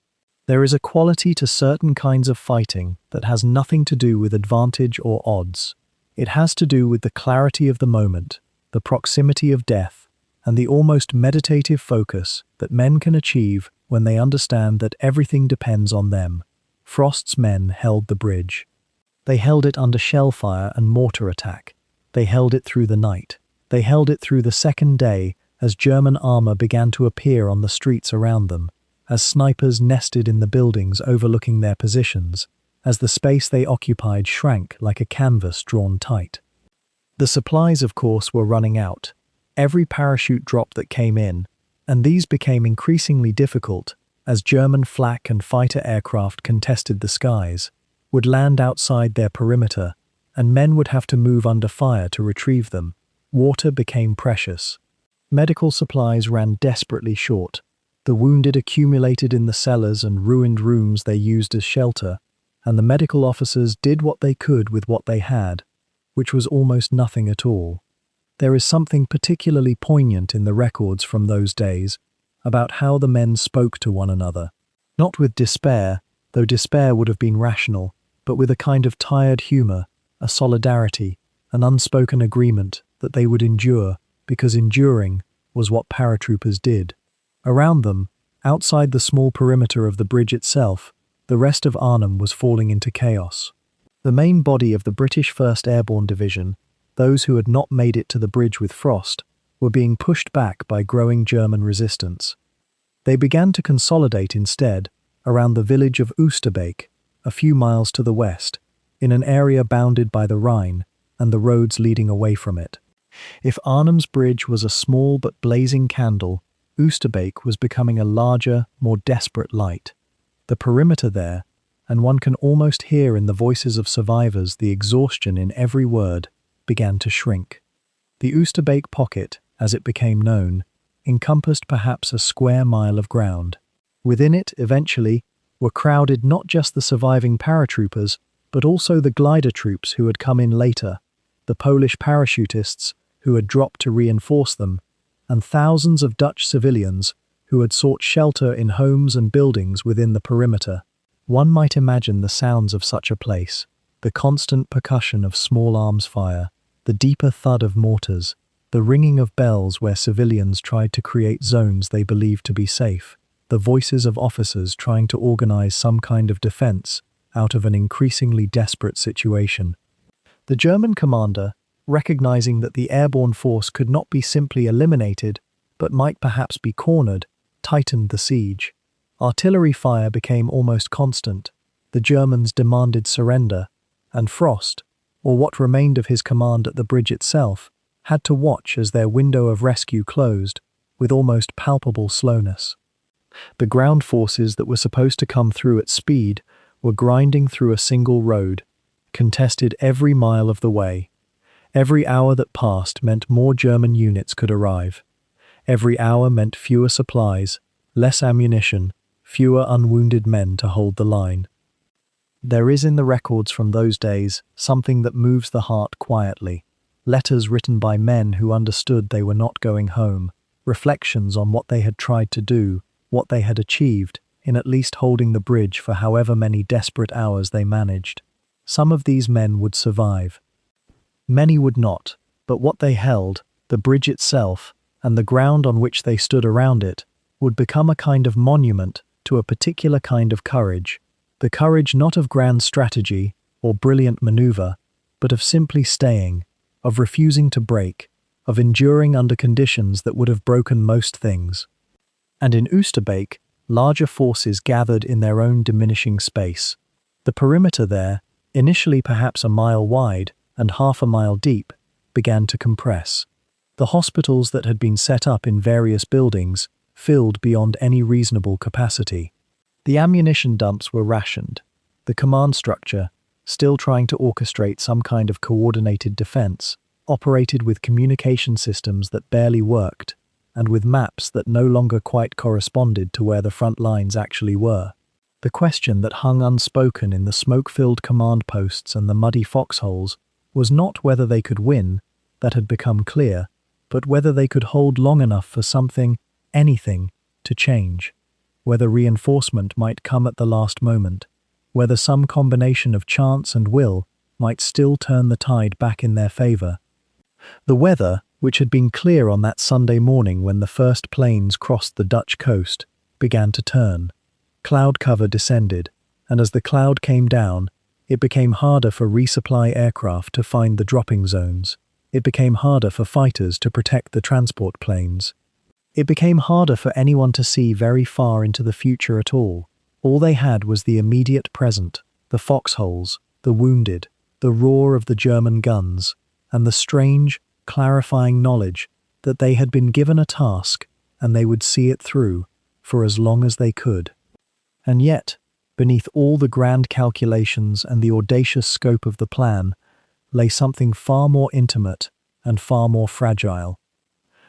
There is a quality to certain kinds of fighting that has nothing to do with advantage or odds. It has to do with the clarity of the moment, the proximity of death, and the almost meditative focus that men can achieve when they understand that everything depends on them. Frost's men held the bridge. They held it under shell fire and mortar attack. They held it through the night. They held it through the second day as German armor began to appear on the streets around them, as snipers nested in the buildings overlooking their positions, as the space they occupied shrank like a canvas drawn tight. The supplies, of course, were running out. Every parachute drop that came in, and these became increasingly difficult as German flak and fighter aircraft contested the skies, would land outside their perimeter, and men would have to move under fire to retrieve them. Water became precious. Medical supplies ran desperately short. The wounded accumulated in the cellars and ruined rooms they used as shelter, and the medical officers did what they could with what they had, which was almost nothing at all. There is something particularly poignant in the records from those days about how the men spoke to one another, not with despair, though despair would have been rational, but with a kind of tired humor, a solidarity, an unspoken agreement that they would endure, because enduring was what paratroopers did. Around them, outside the small perimeter of the bridge itself, the rest of Arnhem was falling into chaos. The main body of the British 1st Airborne Division, those who had not made it to the bridge with Frost, were being pushed back by growing German resistance. They began to consolidate instead around the village of Oosterbeek, a few miles to the west, in an area bounded by the Rhine and the roads leading away from it. If Arnhem's bridge was a small but blazing candle, Oosterbeek was becoming a larger, more desperate light. The perimeter there, and one can almost hear in the voices of survivors the exhaustion in every word, began to shrink. The Oosterbeek pocket, as it became known, encompassed perhaps a square mile of ground. Within it, eventually, were crowded not just the surviving paratroopers, but also the glider troops who had come in later, the Polish parachutists who had dropped to reinforce them, and thousands of Dutch civilians who had sought shelter in homes and buildings within the perimeter. One might imagine the sounds of such a place. the constant percussion of small arms fire, the deeper thud of mortars, the ringing of bells where civilians tried to create zones they believed to be safe, the voices of officers trying to organize some kind of defense out of an increasingly desperate situation. The German commander, recognizing that the airborne force could not be simply eliminated, but might perhaps be cornered, tightened the siege. Artillery fire became almost constant. The Germans demanded surrender, and Frost, or what remained of his command at the bridge itself, had to watch as their window of rescue closed, with almost palpable slowness. The ground forces that were supposed to come through at speed were grinding through a single road, contested every mile of the way. Every hour that passed meant more German units could arrive. Every hour meant fewer supplies, less ammunition, fewer unwounded men to hold the line. There is in the records from those days something that moves the heart quietly. Letters written by men who understood they were not going home, reflections on what they had tried to do, what they had achieved, in at least holding the bridge for however many desperate hours they managed. Some of these men would survive. Many would not, but what they held, the bridge itself, and the ground on which they stood around it, would become a kind of monument to a particular kind of courage. The courage not of grand strategy or brilliant maneuver, but of simply staying, of refusing to break, of enduring under conditions that would have broken most things. And in Oosterbeek, larger forces gathered in their own diminishing space. The perimeter there, initially perhaps a mile wide and half a mile deep, began to compress. The hospitals that had been set up in various buildings filled beyond any reasonable capacity. The ammunition dumps were rationed. The command structure, still trying to orchestrate some kind of coordinated defense, operated with communication systems that barely worked, and with maps that no longer quite corresponded to where the front lines actually were. The question that hung unspoken in the smoke-filled command posts and the muddy foxholes was not whether they could win, that had become clear, but whether they could hold long enough for something, anything, to change. Whether reinforcement might come at the last moment, whether some combination of chance and will might still turn the tide back in their favor. The weather, which had been clear on that Sunday morning when the first planes crossed the Dutch coast, began to turn. Cloud cover descended, and as the cloud came down, it became harder for resupply aircraft to find the dropping zones. It became harder for fighters to protect the transport planes. It became harder for anyone to see very far into the future at all. All they had was the immediate present, the foxholes, the wounded, the roar of the German guns, and the strange, clarifying knowledge that they had been given a task and they would see it through for as long as they could. And yet, beneath all the grand calculations and the audacious scope of the plan, lay something far more intimate and far more fragile.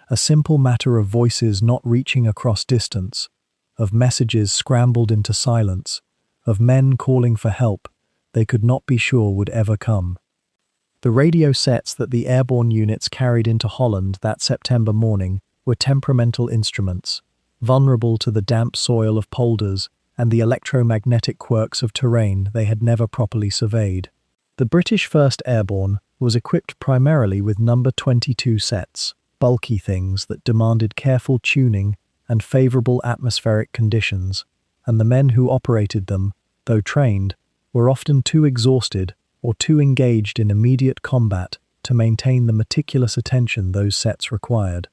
A simple matter of voices not reaching across distance, of messages scrambled into silence, of men calling for help they could not be sure would ever come. The radio sets that the airborne units carried into Holland that September morning were temperamental instruments, vulnerable to the damp soil of polders and the electromagnetic quirks of terrain they had never properly surveyed. The British 1st Airborne was equipped primarily with number 22 sets, bulky things that demanded careful tuning and favorable atmospheric conditions, and the men who operated them, though trained, were often too exhausted or too engaged in immediate combat to maintain the meticulous attention those sets required.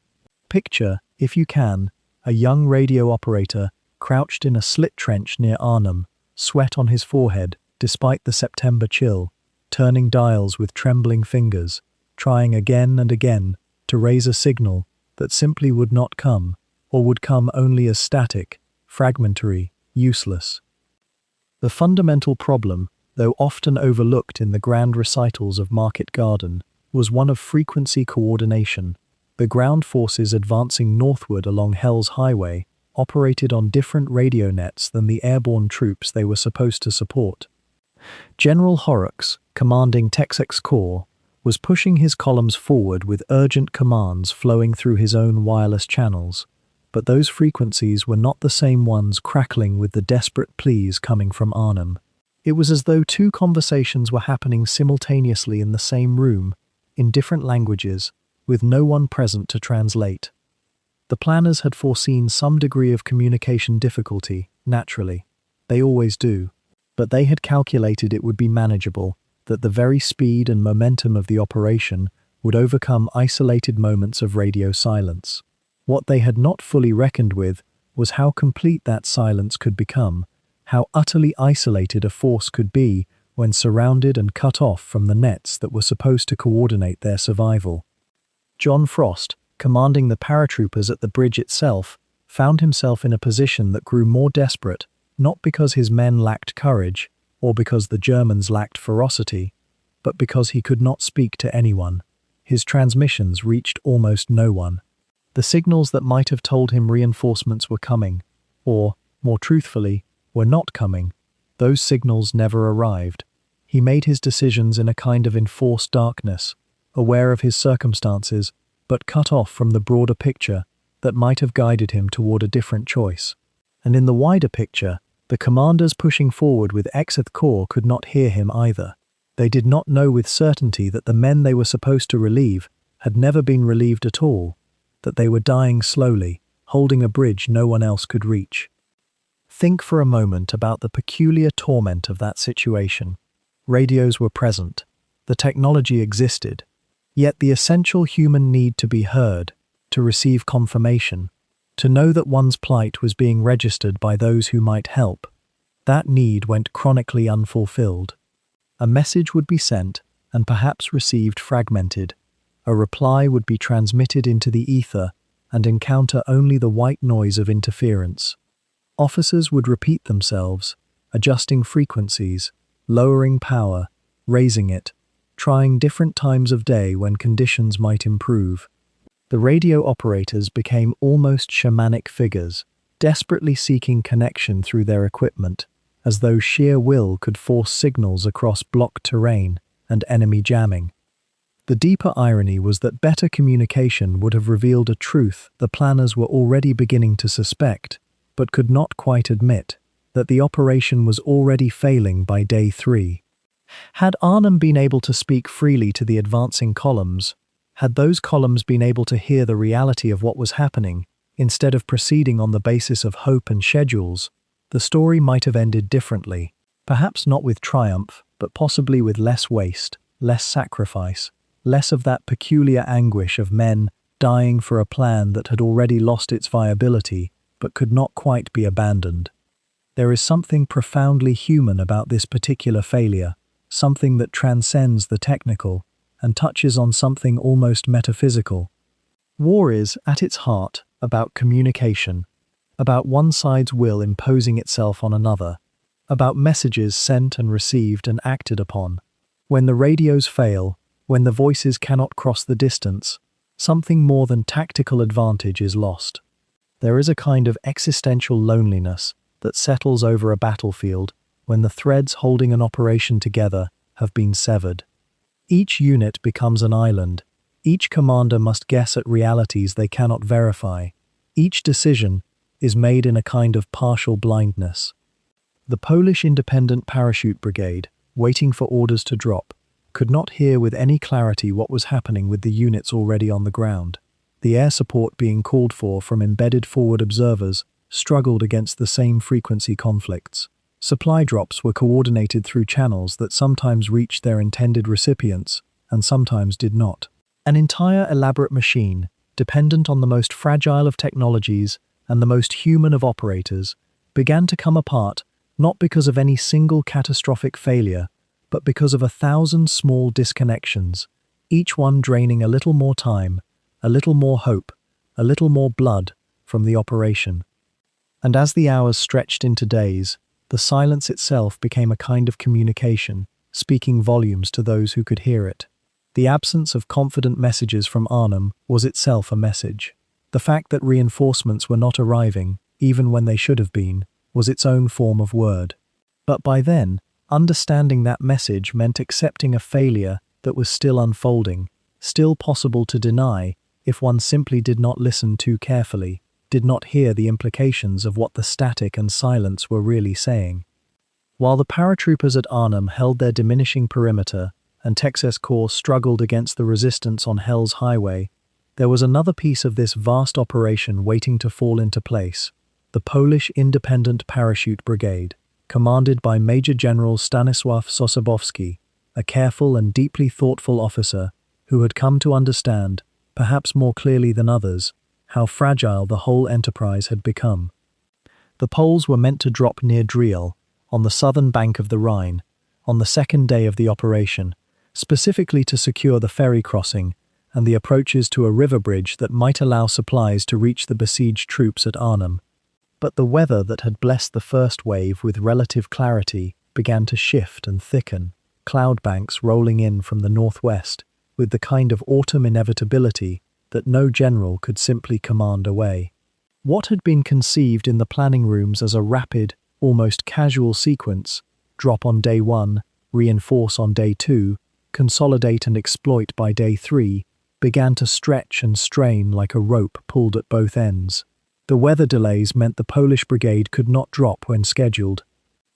Picture, if you can, a young radio operator crouched in a slit trench near Arnhem, sweat on his forehead despite the September chill, turning dials with trembling fingers, trying again and again to raise a signal that simply would not come, or would come only as static, fragmentary, useless. The fundamental problem, though often overlooked in the grand recitals of Market Garden, was one of frequency coordination. The ground forces advancing northward along Hell's Highway operated on different radio nets than the airborne troops they were supposed to support. General Horrocks, commanding XXX Corps, was pushing his columns forward with urgent commands flowing through his own wireless channels, but those frequencies were not the same ones crackling with the desperate pleas coming from Arnhem. It was as though two conversations were happening simultaneously in the same room, in different languages, with no one present to translate. The planners had foreseen some degree of communication difficulty, naturally. They always do. But they had calculated it would be manageable, that the very speed and momentum of the operation would overcome isolated moments of radio silence. What they had not fully reckoned with was how complete that silence could become, how utterly isolated a force could be when surrounded and cut off from the nets that were supposed to coordinate their survival. John Frost, commanding the paratroopers at the bridge itself, found himself in a position that grew more desperate, not because his men lacked courage, or because the Germans lacked ferocity, but because he could not speak to anyone. His transmissions reached almost no one. The signals that might have told him reinforcements were coming, or, more truthfully, were not coming, those signals never arrived. He made his decisions in a kind of enforced darkness, aware of his circumstances, but cut off from the broader picture that might have guided him toward a different choice. And in the wider picture, the commanders pushing forward with XXX Corps could not hear him either. They did not know with certainty that the men they were supposed to relieve had never been relieved at all, that they were dying slowly, holding a bridge no one else could reach. Think for a moment about the peculiar torment of that situation. Radios were present. The technology existed. Yet the essential human need to be heard, to receive confirmation, to know that one's plight was being registered by those who might help, that need went chronically unfulfilled. A message would be sent, and perhaps received fragmented. A reply would be transmitted into the ether and encounter only the white noise of interference. Officers would repeat themselves, adjusting frequencies, lowering power, raising it, trying different times of day when conditions might improve. The radio operators became almost shamanic figures, desperately seeking connection through their equipment, as though sheer will could force signals across blocked terrain and enemy jamming. The deeper irony was that better communication would have revealed a truth the planners were already beginning to suspect, but could not quite admit, that the operation was already failing by day 3. Had Arnhem been able to speak freely to the advancing columns, had those columns been able to hear the reality of what was happening, instead of proceeding on the basis of hope and schedules, the story might have ended differently, perhaps not with triumph, but possibly with less waste, less sacrifice, less of that peculiar anguish of men dying for a plan that had already lost its viability, but could not quite be abandoned. There is something profoundly human about this particular failure, something that transcends the technical and touches on something almost metaphysical. War is, at its heart, about communication, about one side's will imposing itself on another, about messages sent and received and acted upon. When the radios fail, when the voices cannot cross the distance, something more than tactical advantage is lost. There is a kind of existential loneliness that settles over a battlefield when the threads holding an operation together have been severed. Each unit becomes an island. Each commander must guess at realities they cannot verify. Each decision is made in a kind of partial blindness. The Polish Independent Parachute Brigade, waiting for orders to drop, could not hear with any clarity what was happening with the units already on the ground. The air support being called for from embedded forward observers struggled against the same frequency conflicts. Supply drops were coordinated through channels that sometimes reached their intended recipients and sometimes did not. An entire elaborate machine, dependent on the most fragile of technologies and the most human of operators, began to come apart not because of any single catastrophic failure, but because of 1,000 small disconnections, each one draining a little more time, a little more hope, a little more blood from the operation. And as the hours stretched into days, the silence itself became a kind of communication, speaking volumes to those who could hear it. The absence of confident messages from Arnhem was itself a message. The fact that reinforcements were not arriving, even when they should have been, was its own form of word. But by then, understanding that message meant accepting a failure that was still unfolding, still possible to deny if one simply did not listen too carefully, did not hear the implications of what the static and silence were really saying. While the paratroopers at Arnhem held their diminishing perimeter and XXX Corps struggled against the resistance on Hell's Highway, there was another piece of this vast operation waiting to fall into place: the Polish Independent Parachute Brigade, commanded by Major General Stanisław Sosabowski, a careful and deeply thoughtful officer who had come to understand, perhaps more clearly than others, how fragile the whole enterprise had become. The Poles were meant to drop near Driel, on the southern bank of the Rhine, on the second day of the operation, specifically to secure the ferry crossing and the approaches to a river bridge that might allow supplies to reach the besieged troops at Arnhem. But the weather that had blessed the first wave with relative clarity began to shift and thicken, cloud banks rolling in from the northwest, with the kind of autumn inevitability that no general could simply command away. What had been conceived in the planning rooms as a rapid, almost casual sequence, drop on day 1, reinforce on day 2, consolidate and exploit by day 3, began to stretch and strain like a rope pulled at both ends. The weather delays meant the Polish brigade could not drop when scheduled.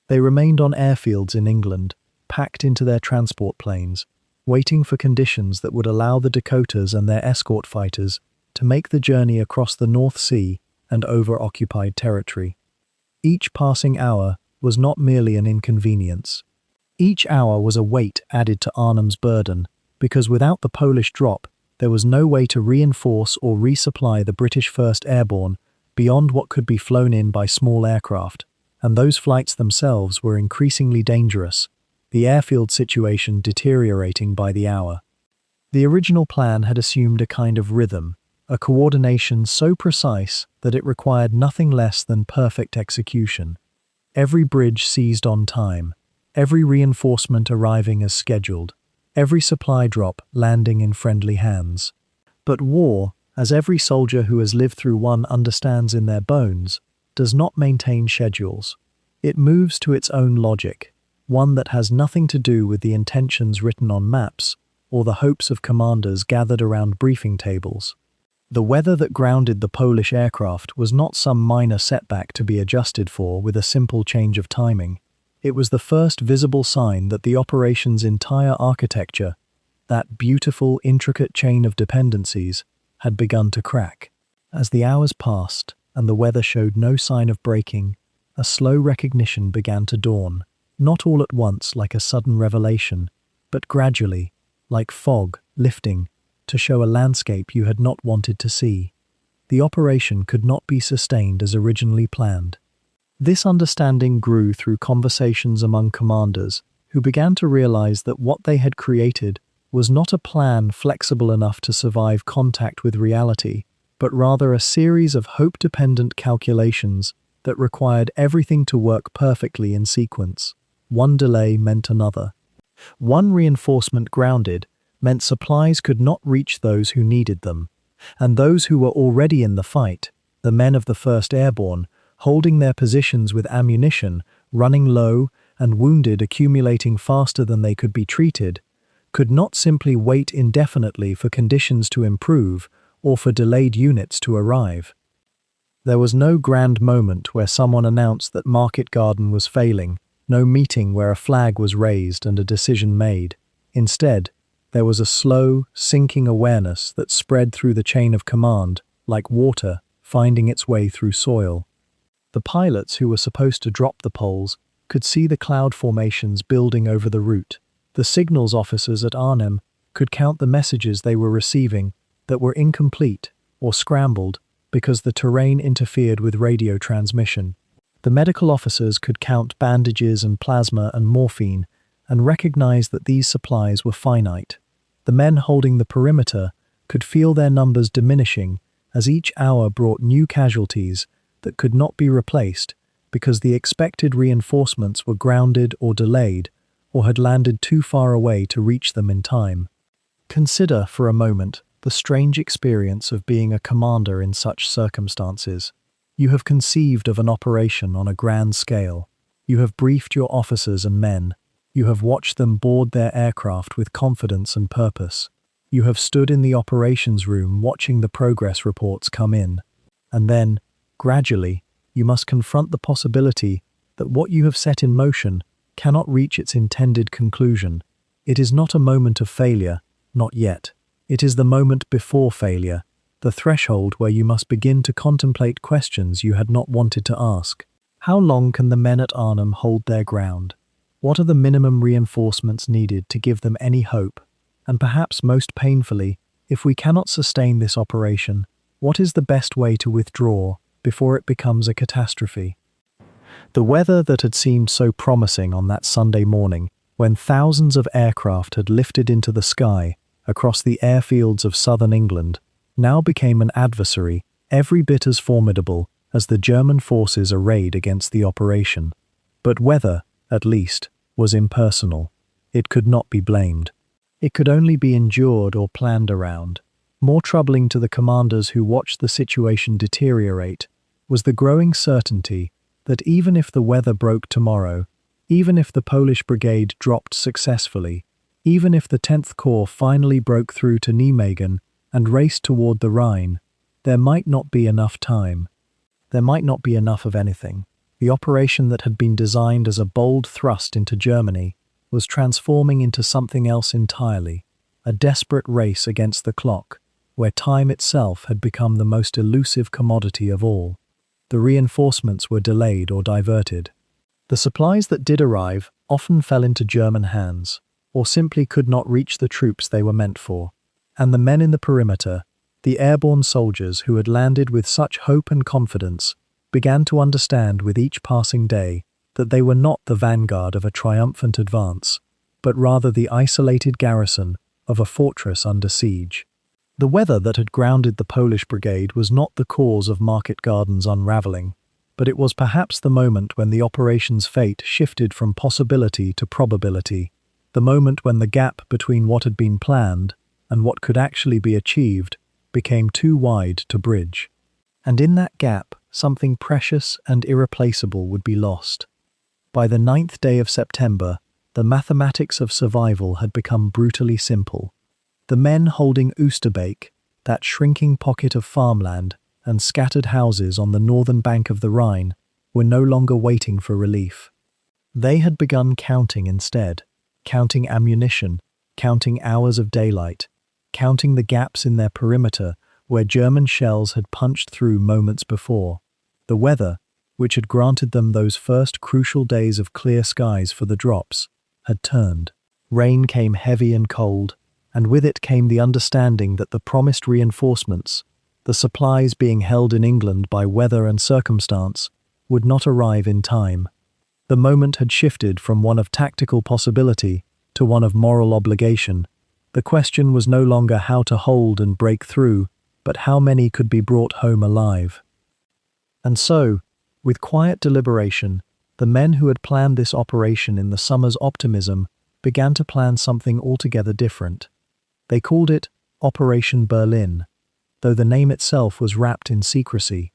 They remained on airfields in England, packed into their transport planes, waiting for conditions that would allow the Dakotas and their escort fighters to make the journey across the North Sea and over occupied territory. Each passing hour was not merely an inconvenience. Each hour was a weight added to Arnhem's burden, because without the Polish drop, there was no way to reinforce or resupply the British 1st Airborne beyond what could be flown in by small aircraft, and those flights themselves were increasingly dangerous, the airfield situation deteriorating by the hour. The original plan had assumed a kind of rhythm, a coordination so precise that it required nothing less than perfect execution. Every bridge seized on time, every reinforcement arriving as scheduled, every supply drop landing in friendly hands. But war, as every soldier who has lived through one understands in their bones, does not maintain schedules. It moves to its own logic, one that has nothing to do with the intentions written on maps or the hopes of commanders gathered around briefing tables. The weather that grounded the Polish aircraft was not some minor setback to be adjusted for with a simple change of timing. It was the first visible sign that the operation's entire architecture, that beautiful, intricate chain of dependencies, had begun to crack. As the hours passed and the weather showed no sign of breaking, a slow recognition began to dawn, not all at once like a sudden revelation, but gradually, like fog lifting, to show a landscape you had not wanted to see. The operation could not be sustained as originally planned. This understanding grew through conversations among commanders who began to realize that what they had created was not a plan flexible enough to survive contact with reality, but rather a series of hope-dependent calculations that required everything to work perfectly in sequence. One delay meant another. One reinforcement grounded meant supplies could not reach those who needed them, and those who were already in the fight, the men of the 1st Airborne, holding their positions with ammunition, running low, and wounded accumulating faster than they could be treated, could not simply wait indefinitely for conditions to improve or for delayed units to arrive. There was no grand moment where someone announced that Market Garden was failing, no meeting where a flag was raised and a decision made. Instead, there was a slow, sinking awareness that spread through the chain of command, like water finding its way through soil. The pilots who were supposed to drop the Poles could see the cloud formations building over the route. The signals officers at Arnhem could count the messages they were receiving that were incomplete or scrambled because the terrain interfered with radio transmission. The medical officers could count bandages and plasma and morphine and recognize that these supplies were finite. The men holding the perimeter could feel their numbers diminishing as each hour brought new casualties that could not be replaced because the expected reinforcements were grounded or delayed or had landed too far away to reach them in time. Consider, for a moment, the strange experience of being a commander in such circumstances. You have conceived of an operation on a grand scale. You have briefed your officers and men. You have watched them board their aircraft with confidence and purpose. You have stood in the operations room watching the progress reports come in. And then, gradually, you must confront the possibility that what you have set in motion cannot reach its intended conclusion. It is not a moment of failure, not yet. It is the moment before failure, the threshold where you must begin to contemplate questions you had not wanted to ask. How long can the men at Arnhem hold their ground? What are the minimum reinforcements needed to give them any hope? And perhaps most painfully, if we cannot sustain this operation, what is the best way to withdraw before it becomes a catastrophe? The weather that had seemed so promising on that Sunday morning, when thousands of aircraft had lifted into the sky across the airfields of southern England, now became an adversary every bit as formidable as the German forces arrayed against the operation. But weather, at least, was impersonal. It could not be blamed. It could only be endured or planned around. More troubling to the commanders who watched the situation deteriorate was the growing certainty that even if the weather broke tomorrow, even if the Polish brigade dropped successfully, even if the 10th Corps finally broke through to Nijmegen and raced toward the Rhine, there might not be enough time. There might not be enough of anything. The operation that had been designed as a bold thrust into Germany was transforming into something else entirely, a desperate race against the clock, where time itself had become the most elusive commodity of all. The reinforcements were delayed or diverted. The supplies that did arrive often fell into German hands, or simply could not reach the troops they were meant for. And the men in the perimeter, the airborne soldiers who had landed with such hope and confidence, began to understand with each passing day that they were not the vanguard of a triumphant advance, but rather the isolated garrison of a fortress under siege. The weather that had grounded the Polish brigade was not the cause of Market Garden's unravelling, but it was perhaps the moment when the operation's fate shifted from possibility to probability, the moment when the gap between what had been planned and what could actually be achieved became too wide to bridge. And in that gap, something precious and irreplaceable would be lost. By the 9th day of September, the mathematics of survival had become brutally simple. The men holding Oosterbeek, that shrinking pocket of farmland and scattered houses on the northern bank of the Rhine, were no longer waiting for relief. They had begun counting instead, counting ammunition, counting hours of daylight, counting the gaps in their perimeter where German shells had punched through moments before. The weather, which had granted them those first crucial days of clear skies for the drops, had turned. Rain came heavy and cold, and with it came the understanding that the promised reinforcements, the supplies being held in England by weather and circumstance, would not arrive in time. The moment had shifted from one of tactical possibility to one of moral obligation. The question was no longer how to hold and break through, but how many could be brought home alive. And so, with quiet deliberation, the men who had planned this operation in the summer's optimism began to plan something altogether different. They called it Operation Berlin, though the name itself was wrapped in secrecy.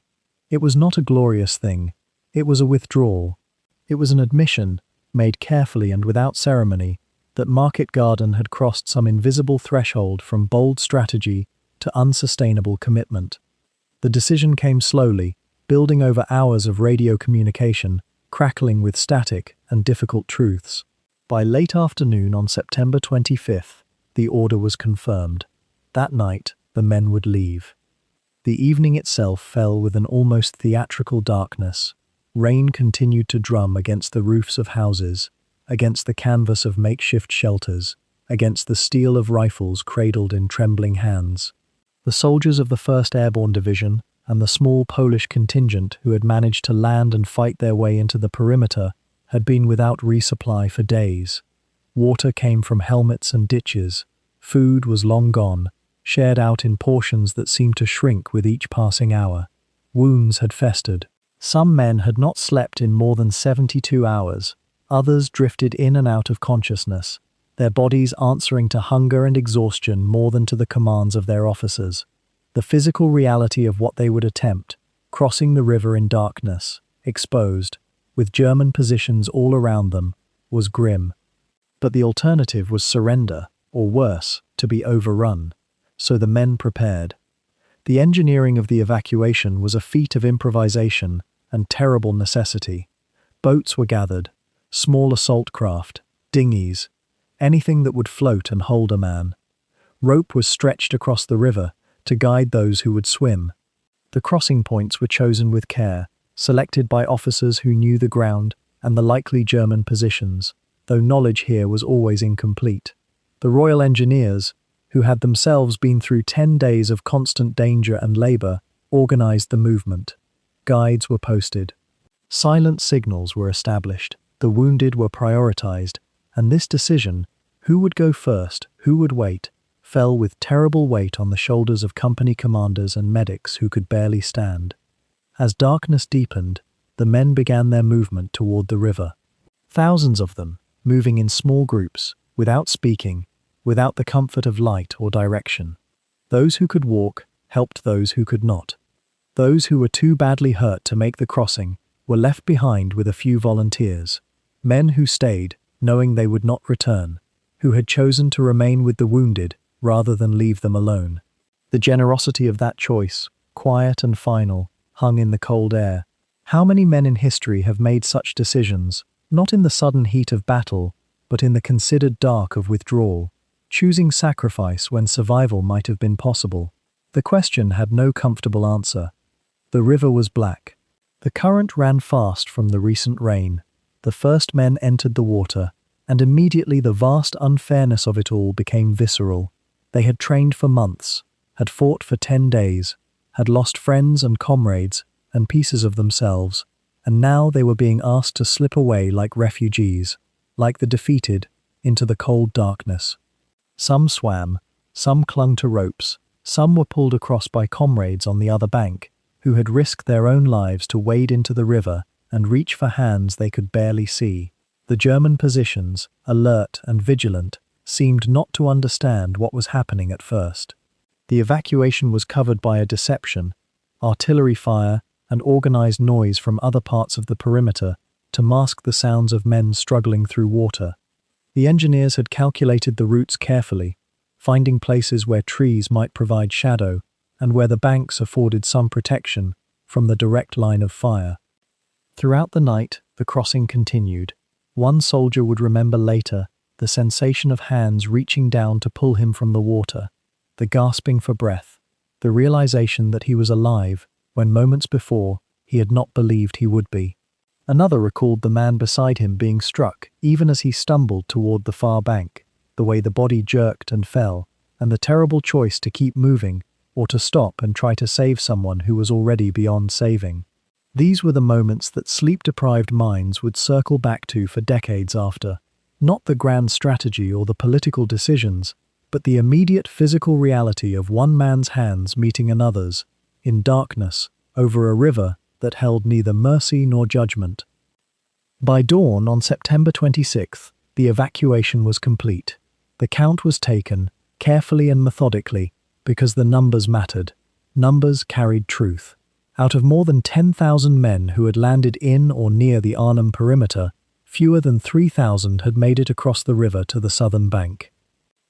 It was not a glorious thing. It was a withdrawal. It was an admission, made carefully and without ceremony, that Market Garden had crossed some invisible threshold from bold strategy to unsustainable commitment. The decision came slowly, building over hours of radio communication, crackling with static and difficult truths. By late afternoon on September 25th, the order was confirmed. That night, the men would leave. The evening itself fell with an almost theatrical darkness. Rain continued to drum against the roofs of houses, against the canvas of makeshift shelters, against the steel of rifles cradled in trembling hands. The soldiers of the 1st Airborne Division and the small Polish contingent who had managed to land and fight their way into the perimeter had been without resupply for days. Water came from helmets and ditches. Food was long gone, shared out in portions that seemed to shrink with each passing hour. Wounds had festered. Some men had not slept in more than 72 hours. Others drifted in and out of consciousness, their bodies answering to hunger and exhaustion more than to the commands of their officers. The physical reality of what they would attempt, crossing the river in darkness, exposed, with German positions all around them, was grim. But the alternative was surrender, or worse, to be overrun. So the men prepared. The engineering of the evacuation was a feat of improvisation and terrible necessity. Boats were gathered. small assault craft, dinghies, anything that would float and hold a man. Rope was stretched across the river to guide those who would swim. The crossing points were chosen with care, selected by officers who knew the ground and the likely German positions, though knowledge here was always incomplete. The Royal Engineers, who had themselves been through 10 days of constant danger and labour, organised the movement. Guides were posted. Silent signals were established. The wounded were prioritised, and this decision, who would go first, who would wait, fell with terrible weight on the shoulders of company commanders and medics who could barely stand. As darkness deepened, the men began their movement toward the river. Thousands of them, moving in small groups, without speaking, without the comfort of light or direction. Those who could walk helped those who could not. Those who were too badly hurt to make the crossing were left behind with a few volunteers, men who stayed, knowing they would not return, who had chosen to remain with the wounded rather than leave them alone. The generosity of that choice, quiet and final, hung in the cold air. How many men in history have made such decisions, not in the sudden heat of battle, but in the considered dark of withdrawal, choosing sacrifice when survival might have been possible? The question had no comfortable answer. The river was black. The current ran fast from the recent rain. The first men entered the water, and immediately the vast unfairness of it all became visceral. They had trained for months, had fought for 10 days, had lost friends and comrades and pieces of themselves, and now they were being asked to slip away like refugees, like the defeated, into the cold darkness. Some swam, some clung to ropes, some were pulled across by comrades on the other bank, who had risked their own lives to wade into the river and reach for hands they could barely see. The German positions, alert and vigilant, seemed not to understand what was happening at first. The evacuation was covered by a deception, artillery fire and organized noise from other parts of the perimeter to mask the sounds of men struggling through water. The engineers had calculated the routes carefully, finding places where trees might provide shadow and where the banks afforded some protection from the direct line of fire. Throughout the night, the crossing continued. One soldier would remember later the sensation of hands reaching down to pull him from the water, the gasping for breath, the realization that he was alive when moments before he had not believed he would be. Another recalled the man beside him being struck even as he stumbled toward the far bank, the way the body jerked and fell, and the terrible choice to keep moving or to stop and try to save someone who was already beyond saving. These were the moments that sleep-deprived minds would circle back to for decades after. Not the grand strategy or the political decisions, but the immediate physical reality of one man's hands meeting another's, in darkness, over a river that held neither mercy nor judgment. By dawn on September 26th, the evacuation was complete. The count was taken, carefully and methodically, because the numbers mattered. Numbers carried truth. Out of more than 10,000 men who had landed in or near the Arnhem perimeter, fewer than 3,000 had made it across the river to the southern bank.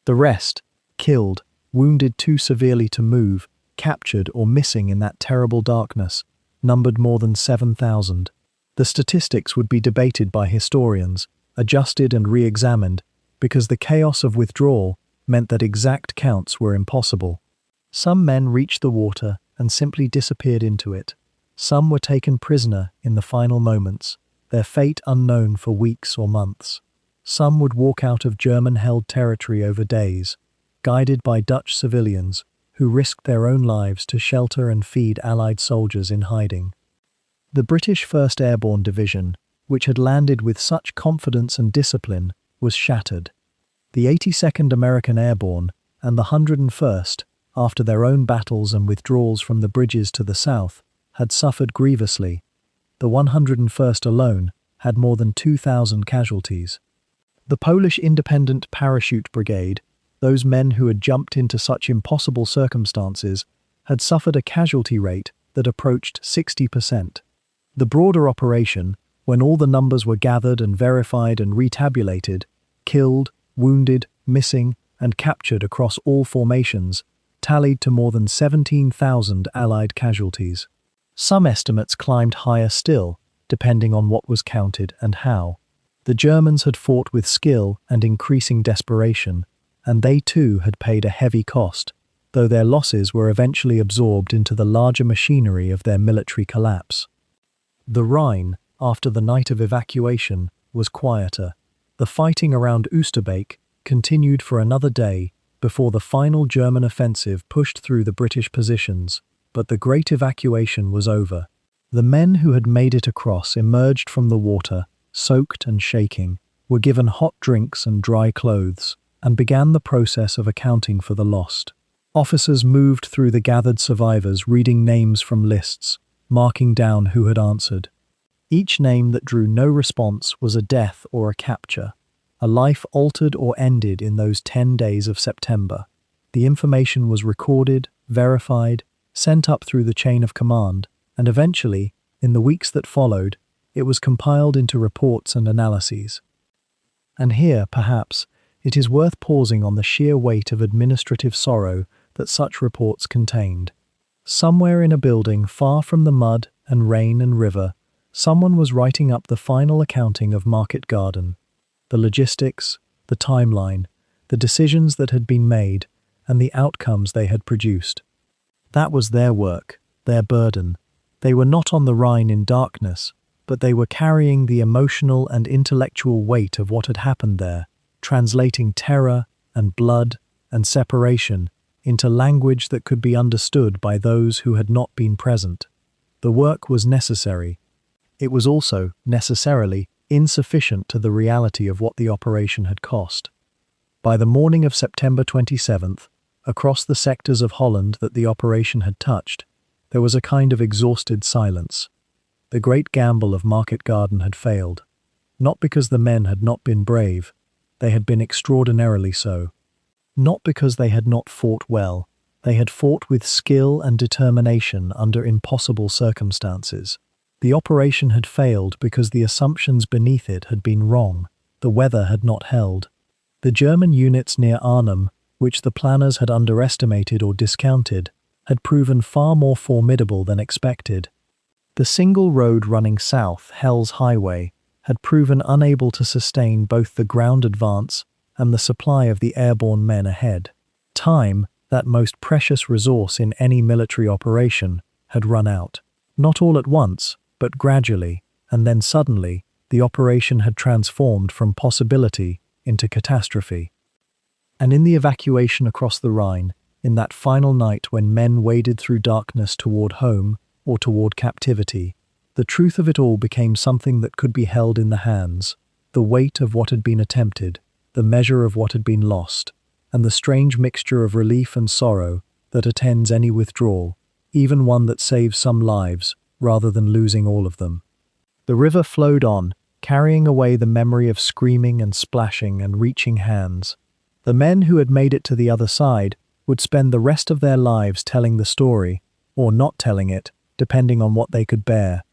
The rest, killed, wounded too severely to move, captured or missing in that terrible darkness, numbered more than 7,000. The statistics would be debated by historians, adjusted and re-examined, because the chaos of withdrawal meant that exact counts were impossible. Some men reached the water and simply disappeared into it. Some were taken prisoner in the final moments, their fate unknown for weeks or months. Some would walk out of German-held territory over days, guided by Dutch civilians who risked their own lives to shelter and feed Allied soldiers in hiding. The British 1st Airborne Division, which had landed with such confidence and discipline, was shattered. The 82nd American Airborne and the 101st, after their own battles and withdrawals from the bridges to the south, had suffered grievously. The 101st alone had more than 2,000 casualties. The Polish Independent Parachute Brigade, those men who had jumped into such impossible circumstances, had suffered a casualty rate that approached 60%. The broader operation, when all the numbers were gathered and verified and retabulated, killed, wounded, missing, and captured across all formations, tallied to more than 17,000 Allied casualties. Some estimates climbed higher still, depending on what was counted and how. The Germans had fought with skill and increasing desperation, and they too had paid a heavy cost, though their losses were eventually absorbed into the larger machinery of their military collapse. The Rhine, after the night of evacuation, was quieter. The fighting around Oosterbeek continued for another day before the final German offensive pushed through the British positions, but the great evacuation was over. The men who had made it across emerged from the water, soaked and shaking, were given hot drinks and dry clothes, and began the process of accounting for the lost. Officers moved through the gathered survivors, reading names from lists, marking down who had answered. Each name that drew no response was a death or a capture, a life altered or ended in those 10 days of September. The information was recorded, verified, sent up through the chain of command, and eventually, in the weeks that followed, it was compiled into reports and analyses. And here, perhaps, it is worth pausing on the sheer weight of administrative sorrow that such reports contained. Somewhere in a building far from the mud and rain and river, someone was writing up the final accounting of Market Garden. The logistics, the timeline, the decisions that had been made, and the outcomes they had produced. That was their work, their burden. They were not on the Rhine in darkness, but they were carrying the emotional and intellectual weight of what had happened there, translating terror and blood and separation into language that could be understood by those who had not been present. The work was necessary. It was also, necessarily, insufficient to the reality of what the operation had cost. By the morning of September 27th, across the sectors of Holland that the operation had touched, there was a kind of exhausted silence. The great gamble of Market Garden had failed. Not because the men had not been brave, they had been extraordinarily so. Not because they had not fought well, they had fought with skill and determination under impossible circumstances. The operation had failed because the assumptions beneath it had been wrong, the weather had not held. The German units near Arnhem, which the planners had underestimated or discounted, had proven far more formidable than expected. The single road running south, Hell's Highway, had proven unable to sustain both the ground advance and the supply of the airborne men ahead. Time, that most precious resource in any military operation, had run out. Not all at once, but gradually, and then suddenly, the operation had transformed from possibility into catastrophe. And in the evacuation across the Rhine, in that final night when men waded through darkness toward home or toward captivity, the truth of it all became something that could be held in the hands, the weight of what had been attempted, the measure of what had been lost, and the strange mixture of relief and sorrow that attends any withdrawal, even one that saves some lives, rather than losing all of them. The river flowed on, carrying away the memory of screaming and splashing and reaching hands. The men who had made it to the other side would spend the rest of their lives telling the story, or not telling it, depending on what they could bear.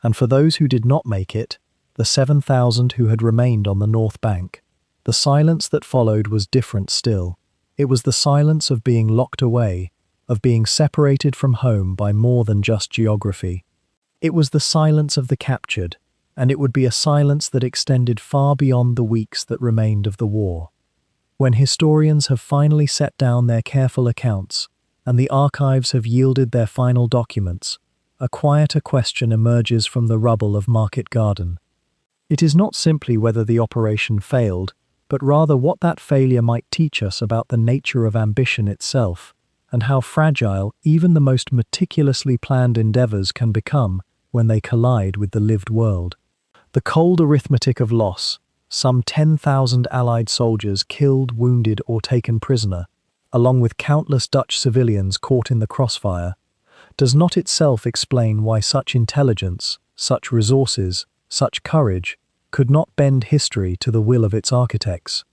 And for those who did not make it, the 7,000 who had remained on the north bank, the silence that followed was different still. It was the silence of being locked away, of being separated from home by more than just geography. It was the silence of the captured, and it would be a silence that extended far beyond the weeks that remained of the war. When historians have finally set down their careful accounts, and the archives have yielded their final documents, a quieter question emerges from the rubble of Market Garden. It is not simply whether the operation failed, but rather what that failure might teach us about the nature of ambition itself, and how fragile even the most meticulously planned endeavors can become when they collide with the lived world. The cold arithmetic of loss, some 10,000 Allied soldiers killed, wounded, or taken prisoner, along with countless Dutch civilians caught in the crossfire, does not itself explain why such intelligence, such resources, such courage could not bend history to the will of its architects.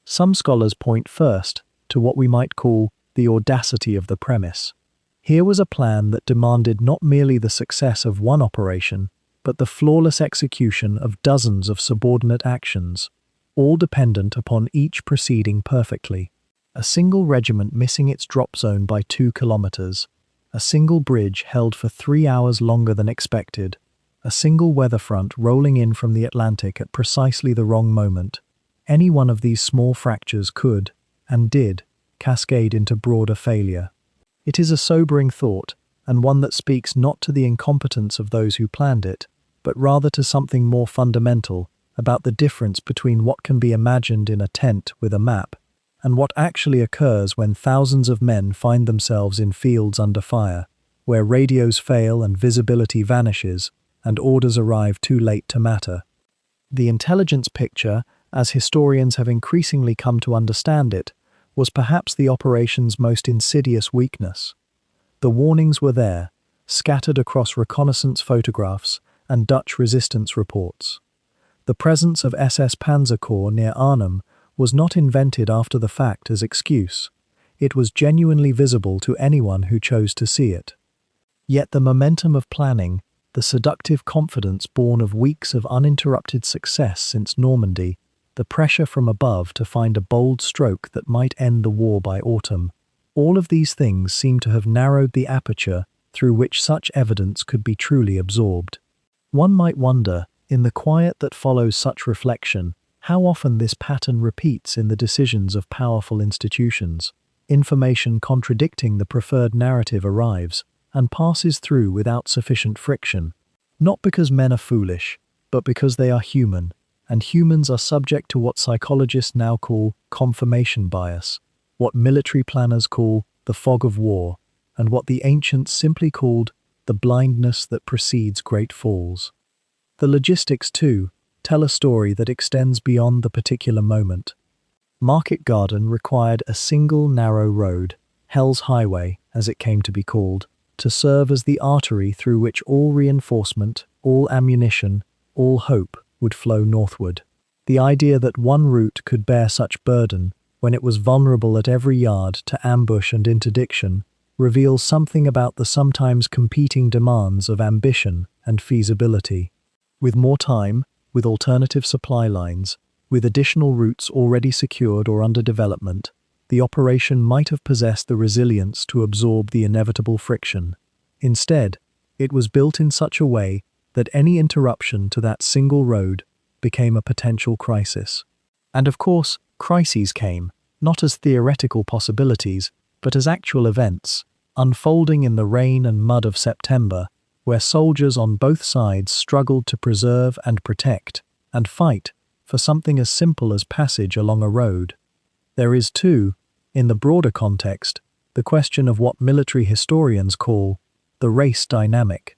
Some scholars point first to what we might call the audacity of the premise. Here was a plan that demanded not merely the success of one operation, but the flawless execution of dozens of subordinate actions, all dependent upon each proceeding perfectly. A single regiment missing its drop zone by 2 kilometers, a single bridge held for 3 hours longer than expected, a single weather front rolling in from the Atlantic at precisely the wrong moment. Any one of these small fractures could, and did, cascade into broader failure. It is a sobering thought, and one that speaks not to the incompetence of those who planned it, but rather to something more fundamental about the difference between what can be imagined in a tent with a map and what actually occurs when thousands of men find themselves in fields under fire, where radios fail and visibility vanishes, and orders arrive too late to matter. The intelligence picture, as historians have increasingly come to understand it, was perhaps the operation's most insidious weakness. The warnings were there, scattered across reconnaissance photographs and Dutch resistance reports. The presence of SS Panzer Corps near Arnhem was not invented after the fact as excuse. It was genuinely visible to anyone who chose to see it. Yet the momentum of planning, the seductive confidence born of weeks of uninterrupted success since Normandy, the pressure from above to find a bold stroke that might end the war by autumn, all of these things seem to have narrowed the aperture through which such evidence could be truly absorbed. One might wonder, in the quiet that follows such reflection, how often this pattern repeats in the decisions of powerful institutions. Information contradicting the preferred narrative arrives and passes through without sufficient friction, not because men are foolish, but because they are human, and humans are subject to what psychologists now call confirmation bias, what military planners call the fog of war, and what the ancients simply called the blindness that precedes great falls. The logistics, too, tell a story that extends beyond the particular moment. Market Garden required a single narrow road, Hell's Highway, as it came to be called, to serve as the artery through which all reinforcement, all ammunition, all hope would flow northward. The idea that one route could bear such burden, when it was vulnerable at every yard to ambush and interdiction, reveals something about the sometimes competing demands of ambition and feasibility. With more time, with alternative supply lines, with additional routes already secured or under development, the operation might have possessed the resilience to absorb the inevitable friction. Instead, it was built in such a way that any interruption to that single road became a potential crisis. And of course, crises came, not as theoretical possibilities, but as actual events, unfolding in the rain and mud of September, where soldiers on both sides struggled to preserve and protect, and fight, for something as simple as passage along a road. There is, too, in the broader context, the question of what military historians call the race dynamic.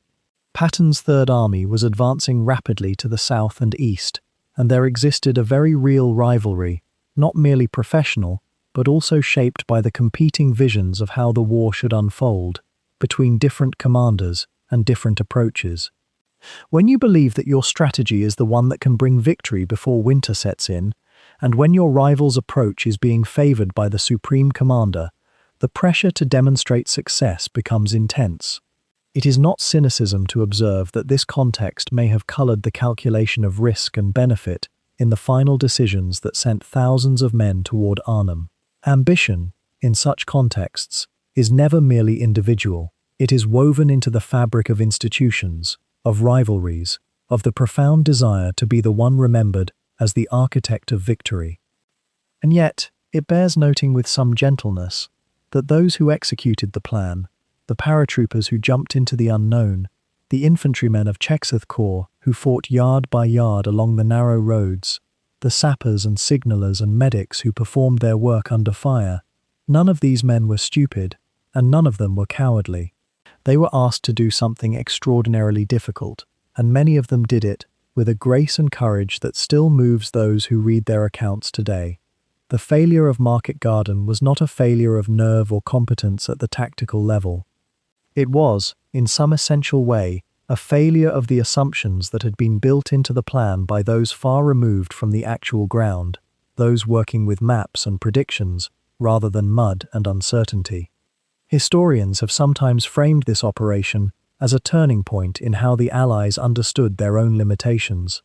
Patton's Third Army was advancing rapidly to the south and east, and there existed a very real rivalry, not merely professional, but also shaped by the competing visions of how the war should unfold, between different commanders and different approaches. When you believe that your strategy is the one that can bring victory before winter sets in, and when your rival's approach is being favored by the supreme commander, the pressure to demonstrate success becomes intense. It is not cynicism to observe that this context may have colored the calculation of risk and benefit in the final decisions that sent thousands of men toward Arnhem. Ambition, in such contexts, is never merely individual. It is woven into the fabric of institutions, of rivalries, of the profound desire to be the one remembered as the architect of victory. And yet, it bears noting with some gentleness that those who executed the plan, the paratroopers who jumped into the unknown, the infantrymen of XXX Corps who fought yard by yard along the narrow roads, the sappers and signallers and medics who performed their work under fire, none of these men were stupid, and none of them were cowardly. They were asked to do something extraordinarily difficult, and many of them did it with a grace and courage that still moves those who read their accounts today. The failure of Market Garden was not a failure of nerve or competence at the tactical level. It was, in some essential way, a failure of the assumptions that had been built into the plan by those far removed from the actual ground, those working with maps and predictions, rather than mud and uncertainty. Historians have sometimes framed this operation as a turning point in how the Allies understood their own limitations.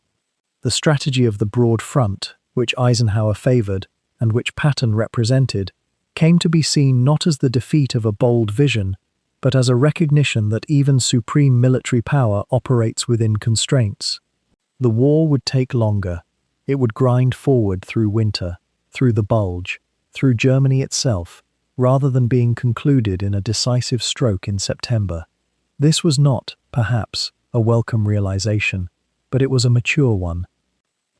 The strategy of the broad front, which Eisenhower favored and which Patton represented, came to be seen not as the defeat of a bold vision, but as a recognition that even supreme military power operates within constraints. The war would take longer. It would grind forward through winter, through the Bulge, through Germany itself, rather than being concluded in a decisive stroke in September. This was not, perhaps, a welcome realization, but it was a mature one.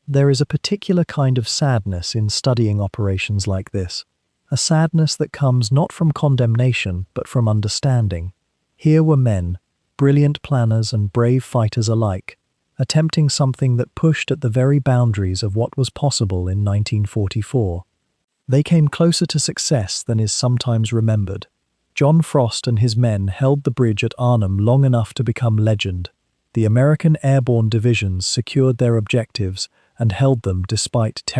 There is a particular kind of sadness in studying operations like this, a sadness that comes not from condemnation but from understanding. Here were men, brilliant planners and brave fighters alike, attempting something that pushed at the very boundaries of what was possible in 1944. They came closer to success than is sometimes remembered. John Frost and his men held the bridge at Arnhem long enough to become legend. The American Airborne divisions secured their objectives and held them despite terror.